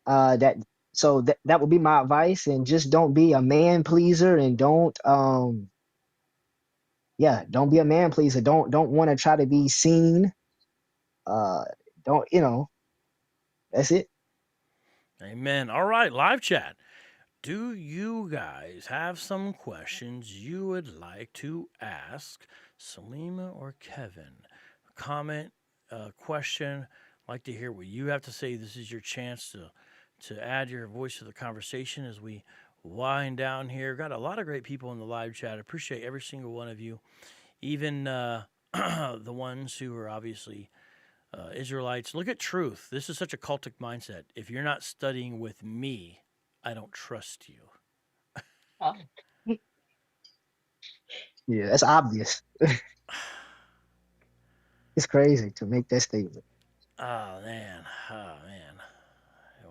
That so that would be my advice, and just don't be a man pleaser, and don't be a man pleaser. Don't want to try to be seen. Uh, don't that's it. Amen. All right, live chat. Do you guys have some questions you would like to ask Salima or Kevin? Comment, question. Like to hear what you have to say. This is your chance to add your voice to the conversation as we wind down here. Got a lot of great people in the live chat. Appreciate every single one of you, even the ones who are obviously Israelites. Look at truth. This is such a cultic mindset. If you're not studying with me, I don't trust you. Oh. Yeah, that's obvious. It's crazy to make that statement. Oh man.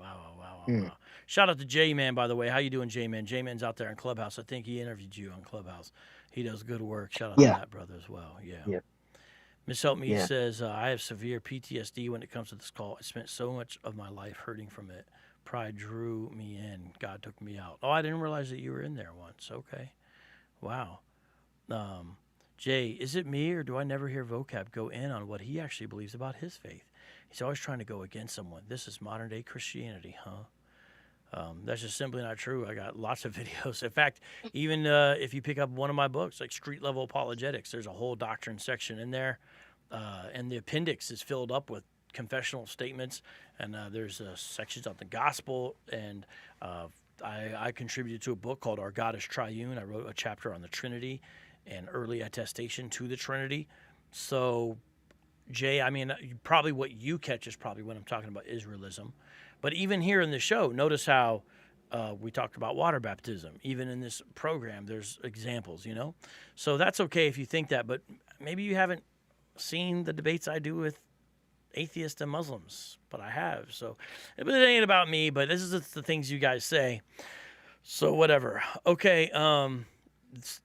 Wow. Mm. Shout out to J-Man, by the way. How you doing, J-Man? J-Man's out there in Clubhouse. I think he interviewed you on Clubhouse. He does good work. Shout out to Yeah, that brother as well. Yeah. yeah, Miss Help Me yeah. says, I have severe PTSD when it comes to this call. I spent so much of my life hurting from it. Pride drew me in. God took me out. Oh, I didn't realize that you were in there once. Okay. Wow. Jay, is it me or do I never hear Vocab go in on what he actually believes about his faith? He's always trying to go against someone. This is modern day Christianity, huh? That's just simply not true. I got lots of videos. In fact, even if you pick up one of my books, like Street Level Apologetics, there's a whole doctrine section in there. And the appendix is filled up with confessional statements. And there's sections on the gospel. And I contributed to a book called Our God is Triune. I wrote a chapter on the Trinity and early attestation to the Trinity. So, Jay, I mean, probably what you catch is probably when I'm talking about Israelism. But even here in the show, notice how we talked about water baptism. Even in this program, there's examples, So that's okay if you think that, but maybe you haven't seen the debates I do with atheists and Muslims, but I have. So it ain't about me, but this is the things you guys say. So whatever. Okay,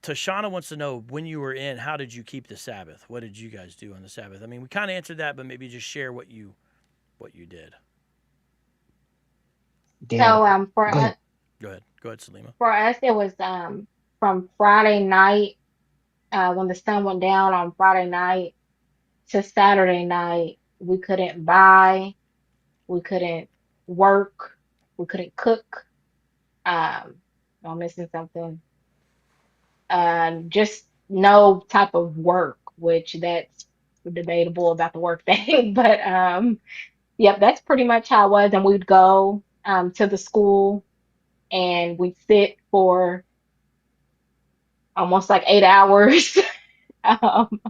Tashana wants to know, when you were in, how did you keep the Sabbath? What did you guys do on the Sabbath? I mean, we kind of answered that, but maybe just share what you did. Damn. So Go ahead. Go ahead, Salima. for us it was from Friday night, when the sun went down on Friday night to Saturday night. We couldn't buy, we couldn't work, we couldn't cook. I'm missing something. Just no type of work, which that's debatable about the work thing. But yep, that's pretty much how it was. And we'd go to the school and we'd sit for almost like 8 hours, um,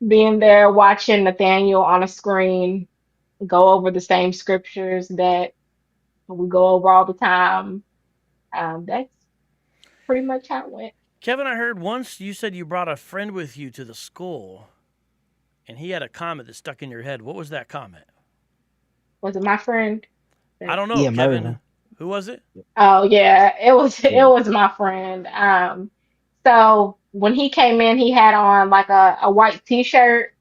being there watching Nathaniel on a screen go over the same scriptures that we go over all the time. That's pretty much how it went. Kevin, I heard once you said you brought a friend with you to the school, and he had a comment that stuck in your head. What was that comment? Was it my friend? I don't know, Yeah, Kevin. Mervin. Who was it? Oh yeah, it was Yeah. my friend. So when he came in, he had on like a white t-shirt,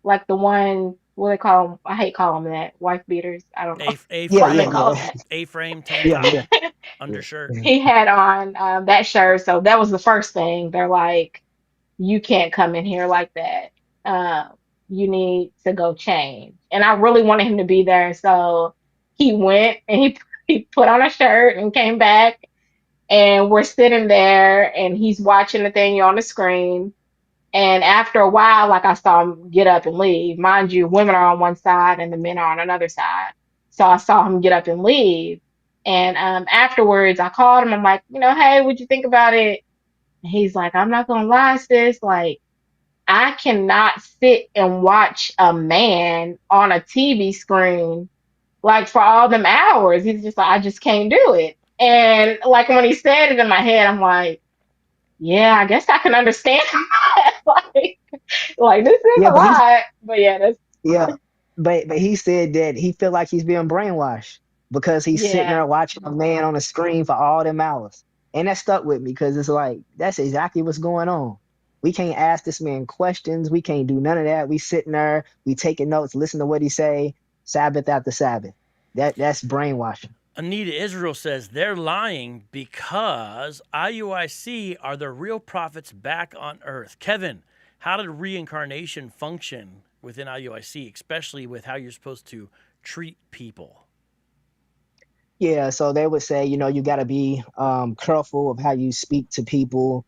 like the one, what do they call them? I hate calling them that. Wife beaters. I don't know Yeah, why they yeah, call yeah, them A-frame, tank yeah, top, yeah, that. undershirt. He had on that shirt, so that was the first thing. They're like, you can't come in here like that. You need to go change. And I really wanted him to be there, so he went and he put on a shirt and came back, and we're sitting there and he's watching the thing on the screen. And after a while, like, I saw him get up and leave. Mind you, women are on one side and the men are on another side. So I saw him get up and leave. And afterwards, I called him. I'm like, hey, what'd you think about it? And he's like, I'm not gonna lie, sis. Like, I cannot sit and watch a man on a TV screen like for all them hours. He's just like, I just can't do it. And like when he said it in my head, I'm like, yeah, I guess I can understand that. like this is yeah. a But lot. But yeah, that's yeah, but he said that he feel like he's being brainwashed. because he's sitting Yeah. there watching a man on a screen for all them hours. And that stuck with me because it's like, that's exactly what's going on. We can't ask this man questions. We can't do none of that. We sitting there, we taking notes, listen to what he say, Sabbath after Sabbath. That's brainwashing. Anita Israel says they're lying because IUIC are the real prophets back on earth. Kevin, how did reincarnation function within IUIC, especially with how you're supposed to treat people? Yeah, so they would say, you got to be careful of how you speak to people,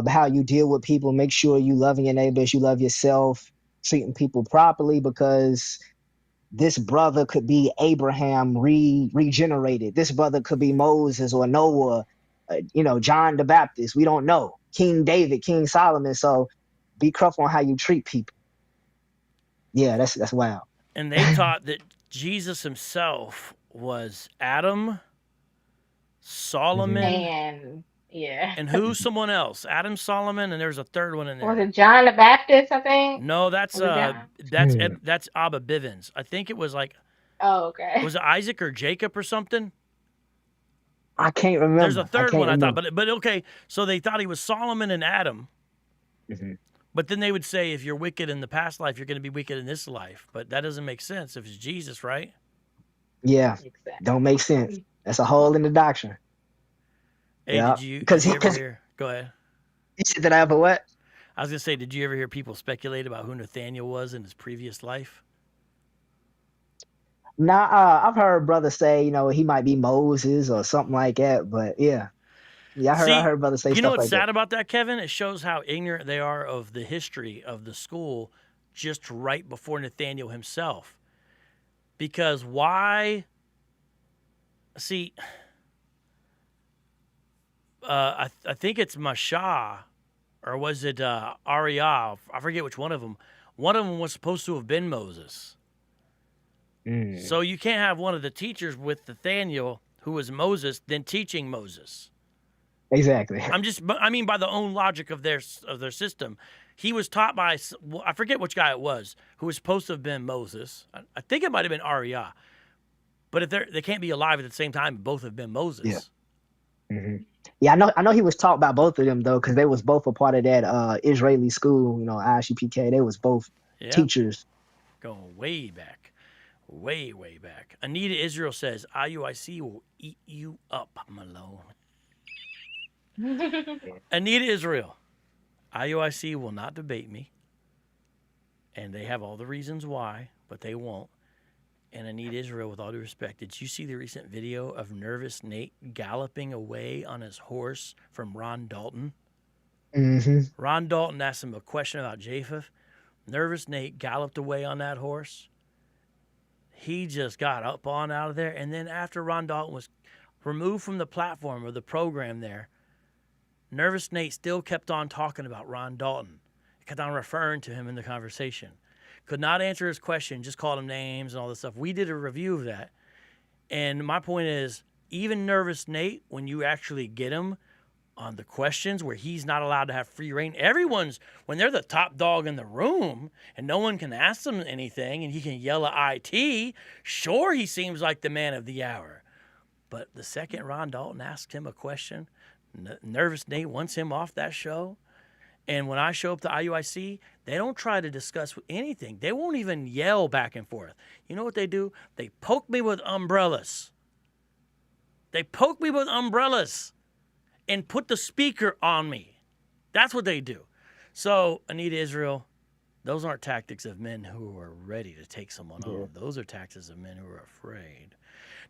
how you deal with people. Make sure you loving your neighbors, you love yourself, treating people properly, because this brother could be Abraham regenerated. This brother could be Moses or Noah, John the Baptist. We don't know. King David, King Solomon. So be careful on how you treat people. Yeah, that's wild. And they taught that Jesus himself was Adam, Solomon, And yeah. and who's someone else? Adam, Solomon, and there's a third one in there. Was it John the Baptist, I think? No, that's Was it John? that's Abba Bivens. I think it was like, Oh, okay. was it Isaac or Jacob or something? I can't remember. There's a third one, I thought, remember. but okay. So they thought he was Solomon and Adam. Mhm. But then they would say, if you're wicked in the past life, you're going to be wicked in this life. But that doesn't make sense if it's Jesus, right? Yeah, Exactly. don't make sense. That's a hole in the doctrine. Hey, Yeah, did you because ever hear? Go ahead. he said that I ever what? I was going to say, did you ever hear people speculate about who Nathaniel was in his previous life? Nah, I've heard brothers say, he might be Moses or something like that. But yeah, I heard brothers say You know stuff what's like sad that. about that, Kevin? It shows how ignorant they are of the history of the school just right before Nathaniel himself. Because why? See, I think it's Mashah, or was it Ariah? I forget which one of them. One of them was supposed to have been Moses. Mm, So you can't have one of the teachers with Nathaniel, who was Moses, then teaching Moses. exactly. I mean, by the own logic of their system, he was taught by, I forget which guy it was, who was supposed to have been Moses. I think it might have been Ariah. But if they can't be alive at the same time, both have been Moses. Yeah. Hmm. Yeah, I know he was taught by both of them though, because they was both a part of that Israeli school, IUIC. They was both Yeah, teachers. going way back, way, way back. Anita Israel says, IUIC will eat you up, Malone. Anita Israel, IUIC will not debate me, and they have all the reasons why, but they won't. And Anita Israel, with all due respect, did you see the recent video of Nervous Nate galloping away on his horse from Ron Dalton? Hmm. Ron Dalton asked him a question about Japheth. Nervous Nate galloped away on that horse. He just got up on out of there. And then after Ron Dalton was removed from the platform of the program there, Nervous Nate still kept on talking about Ron Dalton. Kept on referring to him in the conversation. Could not answer his question, just called him names and all this stuff. We did a review of that. And my point is, even Nervous Nate, when you actually get him on the questions where he's not allowed to have free reign, when they're the top dog in the room and no one can ask them anything and he can yell at IT, sure, he seems like the man of the hour. But the second Ron Dalton asks him a question, Nervous Nate wants him off that show. And when I show up to IUIC, they don't try to discuss anything. They won't even yell back and forth. You know what they do? They poke me with umbrellas. They poke me with umbrellas and put the speaker on me. That's what they do. So, Anita Israel, those aren't tactics of men who are ready to take someone on. Those are tactics of men who are afraid.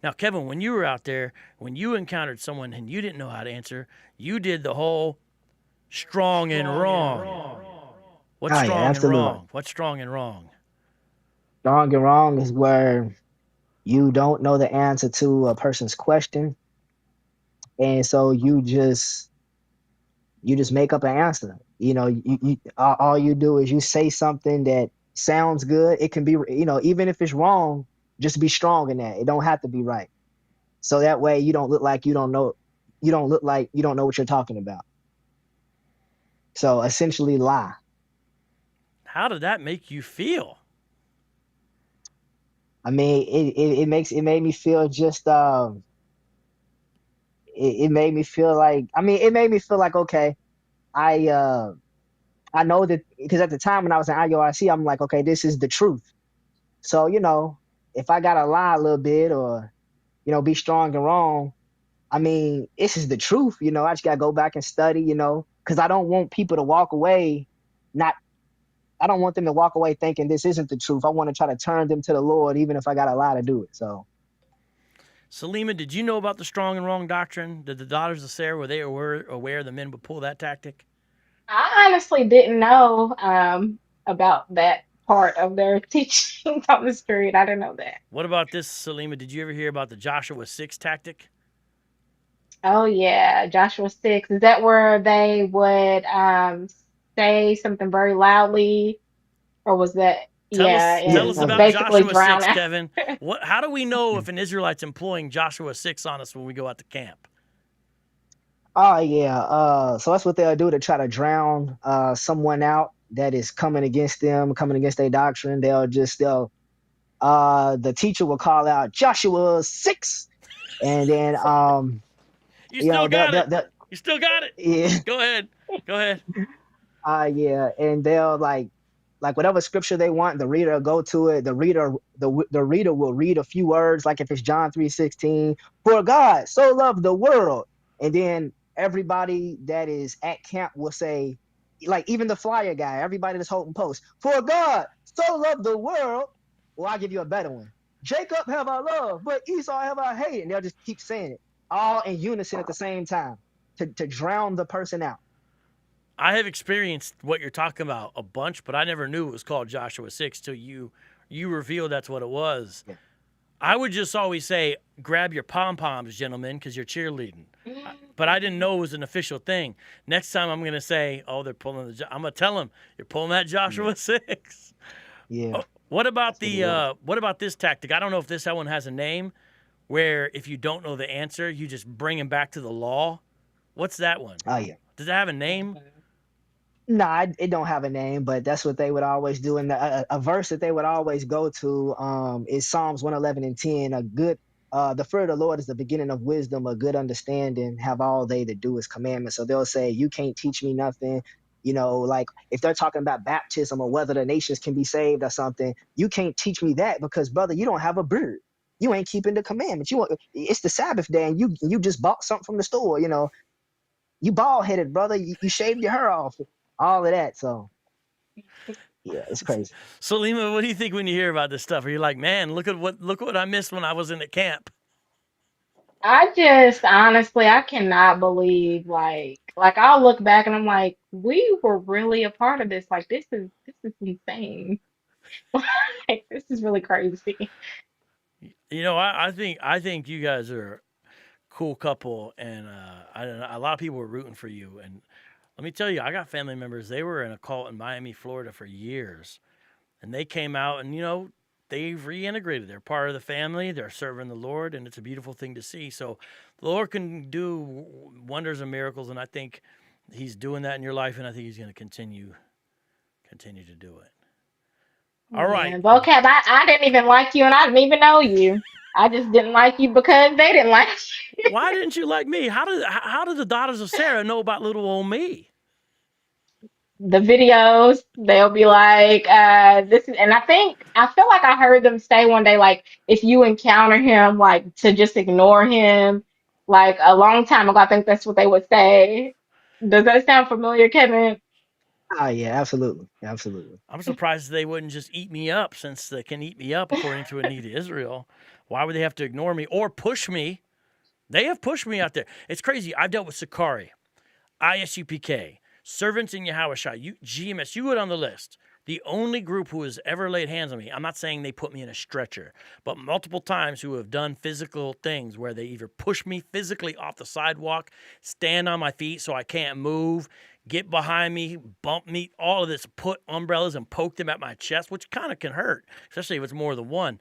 Now, Kevin, when you were out there, when you encountered someone and you didn't know how to answer, you did the whole strong and wrong. What's Oh, yeah, strong and absolutely. wrong? What's strong and wrong? Strong and wrong is where you don't know the answer to a person's question, and so you just make up an answer. All you do is you say something that sounds good. It can be, even if it's wrong, just be strong in that. It don't have to be right. So that way you don't look like you don't know. You don't look like you don't know what you're talking about. So essentially, lie. How did that make you feel? I mean, it made me feel just it made me feel like, I mean, it made me feel like, okay, I uh I know that, because at the time when I was in IUIC, I'm like, okay, this is the truth. So, if I gotta lie a little bit, or, be strong and wrong, I mean, this is the truth. I just gotta go back and study, because I don't want people to walk away not I don't want them to walk away thinking this isn't the truth. I want to try to turn them to the Lord, even if I got a lie to do it. So, Salima, did you know about the strong and wrong doctrine? Did the daughters of Sarah, were they aware the men would pull that tactic? I honestly didn't know about that part of their teaching on the street. I didn't know that. What about this, Salima? Did you ever hear about the Joshua 6 tactic? Oh yeah, Joshua 6. Is that where they would say something very loudly, or was that, Tell yeah, us, tell yeah. us and about basically Joshua drown 6, out? Kevin. How do we know if an Israelite's employing Joshua 6 on us when we go out to camp? Oh, yeah. So that's what they'll do to try to drown someone out that is coming against them, coming against their doctrine. The teacher will call out Joshua 6, and then You still got it. they'll You still got it. yeah. Go ahead. Go ahead. Yeah, and they'll like whatever scripture they want, the reader will go to it. The reader will read a few words, like if it's John 3:16, for God so loved the world. And then everybody that is at camp will say, like even the flyer guy, everybody that's holding posts, for God so loved the world. Well, I'll give you a better one. Jacob have I loved, but Esau have I hated. And they'll just keep saying it all in unison at the same time to drown the person out. I have experienced what you're talking about a bunch, but I never knew it was called Joshua 6 till you revealed that's what it was. Yeah. I would just always say, grab your pom-poms, gentlemen, because you're cheerleading. But I didn't know it was an official thing. Next time I'm going to say, oh, they're pulling I'm going to tell them, you're pulling that Joshua 6. Yeah. Oh, what about That's what about this tactic? I don't know if this one has a name, where if you don't know the answer, you just bring him back to the law. What's that one? Oh yeah. Does it have a name? Nah, it don't have a name, but that's what they would always do. And a verse that they would always go to is Psalms 111:10. The fear of the Lord is the beginning of wisdom, a good understanding. Have all they that do his commandments. So they'll say, you can't teach me nothing. Like if they're talking about baptism or whether the nations can be saved or something, you can't teach me that because, brother, you don't have a beard. You ain't keeping the commandments. It's the Sabbath day, and you just bought something from the store. You bald headed, brother. You shaved your hair off. All of that. So yeah, it's crazy. So Lima, what do you think when you hear about this stuff? Are you like, man, look what I missed when I was in the camp? I just honestly, I cannot believe like I'll look back and I'm like, we were really a part of this. Like this is insane. Like this is really crazy. I think you guys are a cool couple, and I don't know, a lot of people were rooting for you. And let me tell you, I got family members. They were in a cult in Miami, Florida for years, and they came out, and they've reintegrated. They're part of the family. They're serving the Lord, and it's a beautiful thing to see. So the Lord can do wonders and miracles, and I think He's doing that in your life, and I think He's going to continue to do it. All right. Man, vocab, I didn't even like you and I didn't even know you. I just didn't like you because they didn't like you. Why didn't you like me? How did the daughters of Sarah know about little old me? The videos, they'll be like, this is, and I feel like I heard them say one day, like, if you encounter him, like, to just ignore him, like, a long time ago, I think that's what they would say. Does that sound familiar, Kevin? Oh yeah, absolutely. Absolutely. I'm surprised they wouldn't just eat me up, since they can eat me up according to Anita Israel. Why would they have to ignore me or push me? They have pushed me out there. It's crazy. I've dealt with Sakari, ISUPK, Servants in Yahushua, GMS. You go down the list. The only group who has ever laid hands on me, I'm not saying they put me in a stretcher, but multiple times who have done physical things where they either push me physically off the sidewalk, stand on my feet so I can't move, get behind me, bump me, all of this, put umbrellas and poke them at my chest, which kind of can hurt, especially if it's more than one.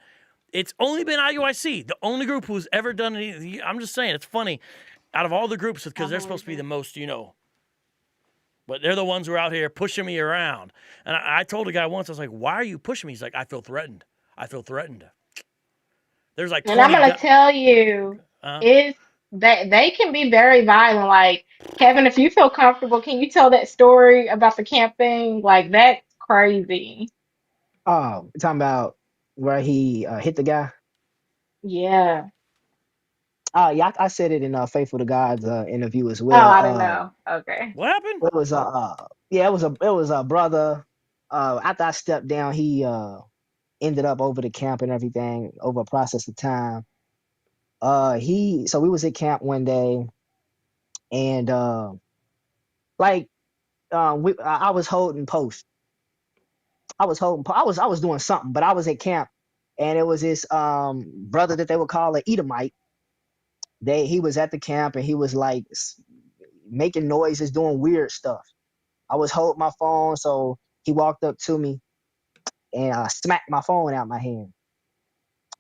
It's only been IUIC, the only group who's ever done anything. I'm just saying, it's funny. Out of all the groups, because they're supposed to be the most, but they're the ones who are out here pushing me around. And I told a guy once, I was like, why are you pushing me? He's like, I feel threatened. I feel threatened. There's like And I'm 20 gonna guys. tell you, is that they can be very violent. Like Kevin, if you feel comfortable, can you tell that story about the camping? Like that's crazy. Oh, talking about where he hit the guy. Yeah. Yeah, I said it in Faithful to God's interview as Oh, well. I didn't know. Okay. What happened? It was yeah, it was a brother. After I stepped down, he ended up over the camp and everything over a process of time. We was at camp one day, and like I was holding post. I was doing something, but I was at camp, and it was this brother that they would call an Edomite. He was at the camp, and he was like making noises, doing weird stuff. I was holding my phone, so he walked up to me and smacked my phone out my hand.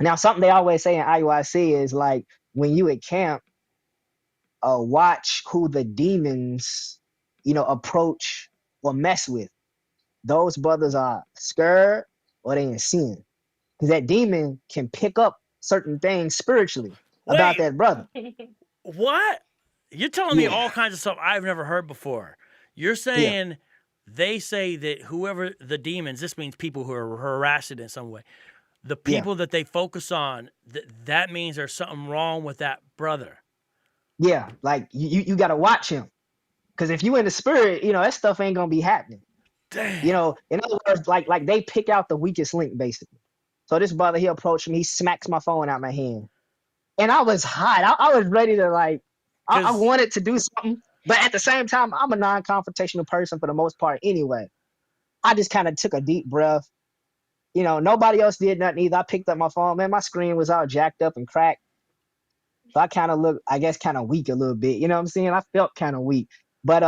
Now, something they always say in IUIC is like when you at camp, watch who the demons, approach or mess with. Those brothers are scared or they in sin, because that demon can pick up certain things spiritually about Wait, that brother. what? You're telling me Yeah, all kinds of stuff I've never heard before. You're yeah, saying they say that whoever the demons, this means people who are harassed in some way, the yeah, people that they focus on, that means there's something wrong with that brother. yeah. Like you got to watch him, because if you in the spirit, that stuff ain't gonna be happening. Damn. In other words, like they pick out the weakest link basically. So this brother, he approached me, he smacks my phone out my hand, and I was hot. I was ready to I Because, wanted to do something, but at the same time, I'm a non-confrontational person for the most part anyway. I just kind of took a deep breath. Nobody else did nothing either. I picked up my phone, man. My screen was all jacked up and cracked, so I kind of looked, I guess, kind of weak a little bit. You know what I'm saying? I felt kind of weak, but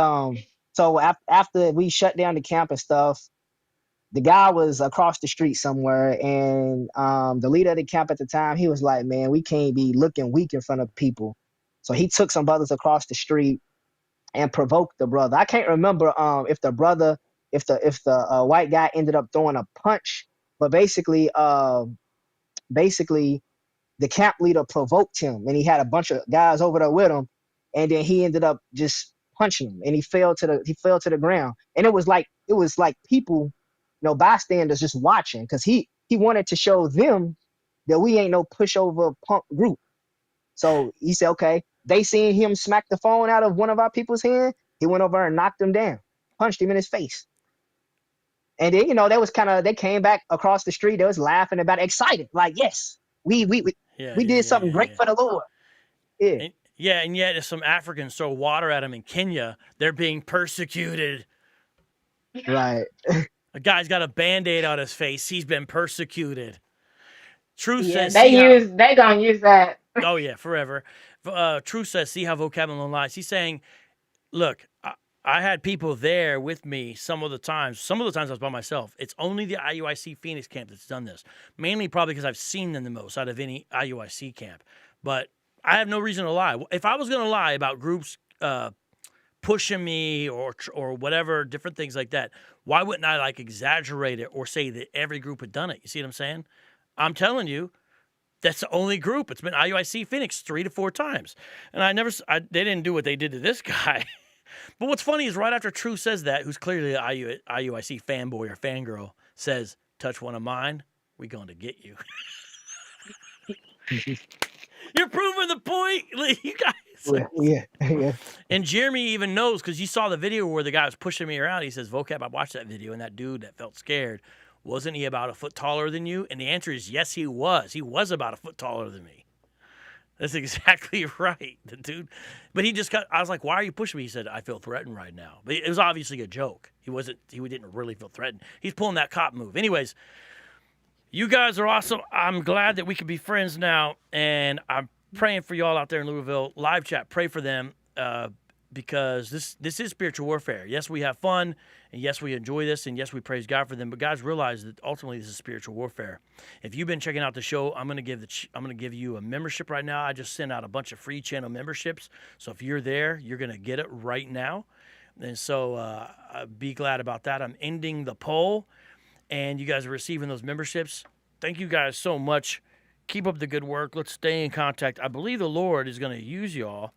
so after we shut down the camp and stuff, the guy was across the street somewhere, and the leader of the camp at the time, he was like, man, we can't be looking weak in front of people. So he took some brothers across the street and provoked the brother. I can't remember if the brother, if the white guy ended up throwing a punch, but basically the camp leader provoked him, and he had a bunch of guys over there with him, and then he ended up just punching him, and he fell to the ground, and it was like people, bystanders just watching, because he wanted to show them that we ain't no pushover punk group. So he said, okay, they seen him smack the phone out of one of our people's hand. He went over and knocked him down, punched him in his face. And then, they came back across the street. They was laughing about it, excited. Like, yes, we we we, yeah, we yeah, did yeah, something yeah, great yeah. for the Lord. Yeah. And yet if some Africans throw water at them in Kenya, they're being persecuted. Right. A guy's got a Band-Aid on his face. He's been persecuted. Truth Yeah, says, see they how. use they gonna use that. Oh, yeah, forever. Truth says, see how Vocab Malone lies. He's saying, look, I had people there with me some of the times. Some of the times I was by myself. It's only the IUIC Phoenix camp that's done this. Mainly probably because I've seen them the most out of any IUIC camp. But I have no reason to lie. If I was going to lie about groups pushing me or whatever, different things like that, why wouldn't I exaggerate it or say that every group had done it? You see what I'm saying? I'm telling you, that's the only group. It's been IUIC Phoenix 3 to 4 times. And they didn't do what they did to this guy. But what's funny is right after True says that, who's clearly an IUIC fanboy or fangirl, says, touch one of mine, we going to get you. You're proving the point. You guys. Yeah. And Jeremy even knows, because you saw the video where the guy was pushing me around. He says, Vocab, I watched that video, and that dude that felt scared, wasn't he about a foot taller than you? And the answer is yes, he was. He was about a foot taller than me. That's exactly right, the dude. But I was like, why are you pushing me? He said, I feel threatened right now. But it was obviously a joke. He didn't really feel threatened. He's pulling that cop move. Anyways, you guys are awesome. I'm glad that we can be friends now. And I'm praying for y'all out there in Louisville. Live chat, pray for them because this is spiritual warfare. Yes, we have fun. And yes, we enjoy this. And yes, we praise God for them. But guys, realize that ultimately this is spiritual warfare. If you've been checking out the show, I'm going to give you a membership right now. I just sent out a bunch of free channel memberships. So if you're there, you're going to get it right now. And so be glad about that. I'm ending the poll. And you guys are receiving those memberships. Thank you guys so much. keep up the good work. Let's stay in contact. I believe the Lord is going to use y'all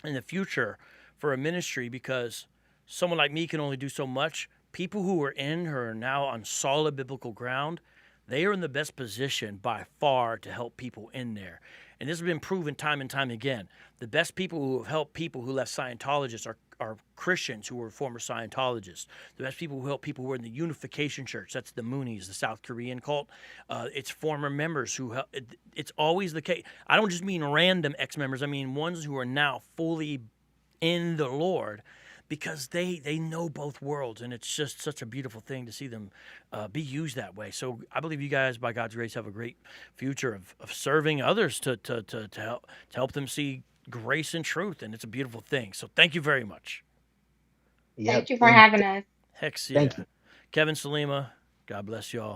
in the future for a ministry, because someone like me can only do so much. People who are now on solid biblical ground, they are in the best position by far to help people in there. And this has been proven time and time again. The best people who have helped people who left Scientologists are Christians who were former Scientologists. The best people who help people who are in the Unification Church, that's the Moonies, the South Korean cult. It's former members who help. It's always the case. I don't just mean random ex-members. I mean ones who are now fully in the Lord, because they know both worlds, and it's just such a beautiful thing to see them be used that way. So I believe you guys, by God's grace, have a great future of serving others to help them see grace and truth, and it's a beautiful thing. So thank you very much. Yep. Thank you for having us. Heck yeah. Thank you. Kevin, Salima, God bless y'all.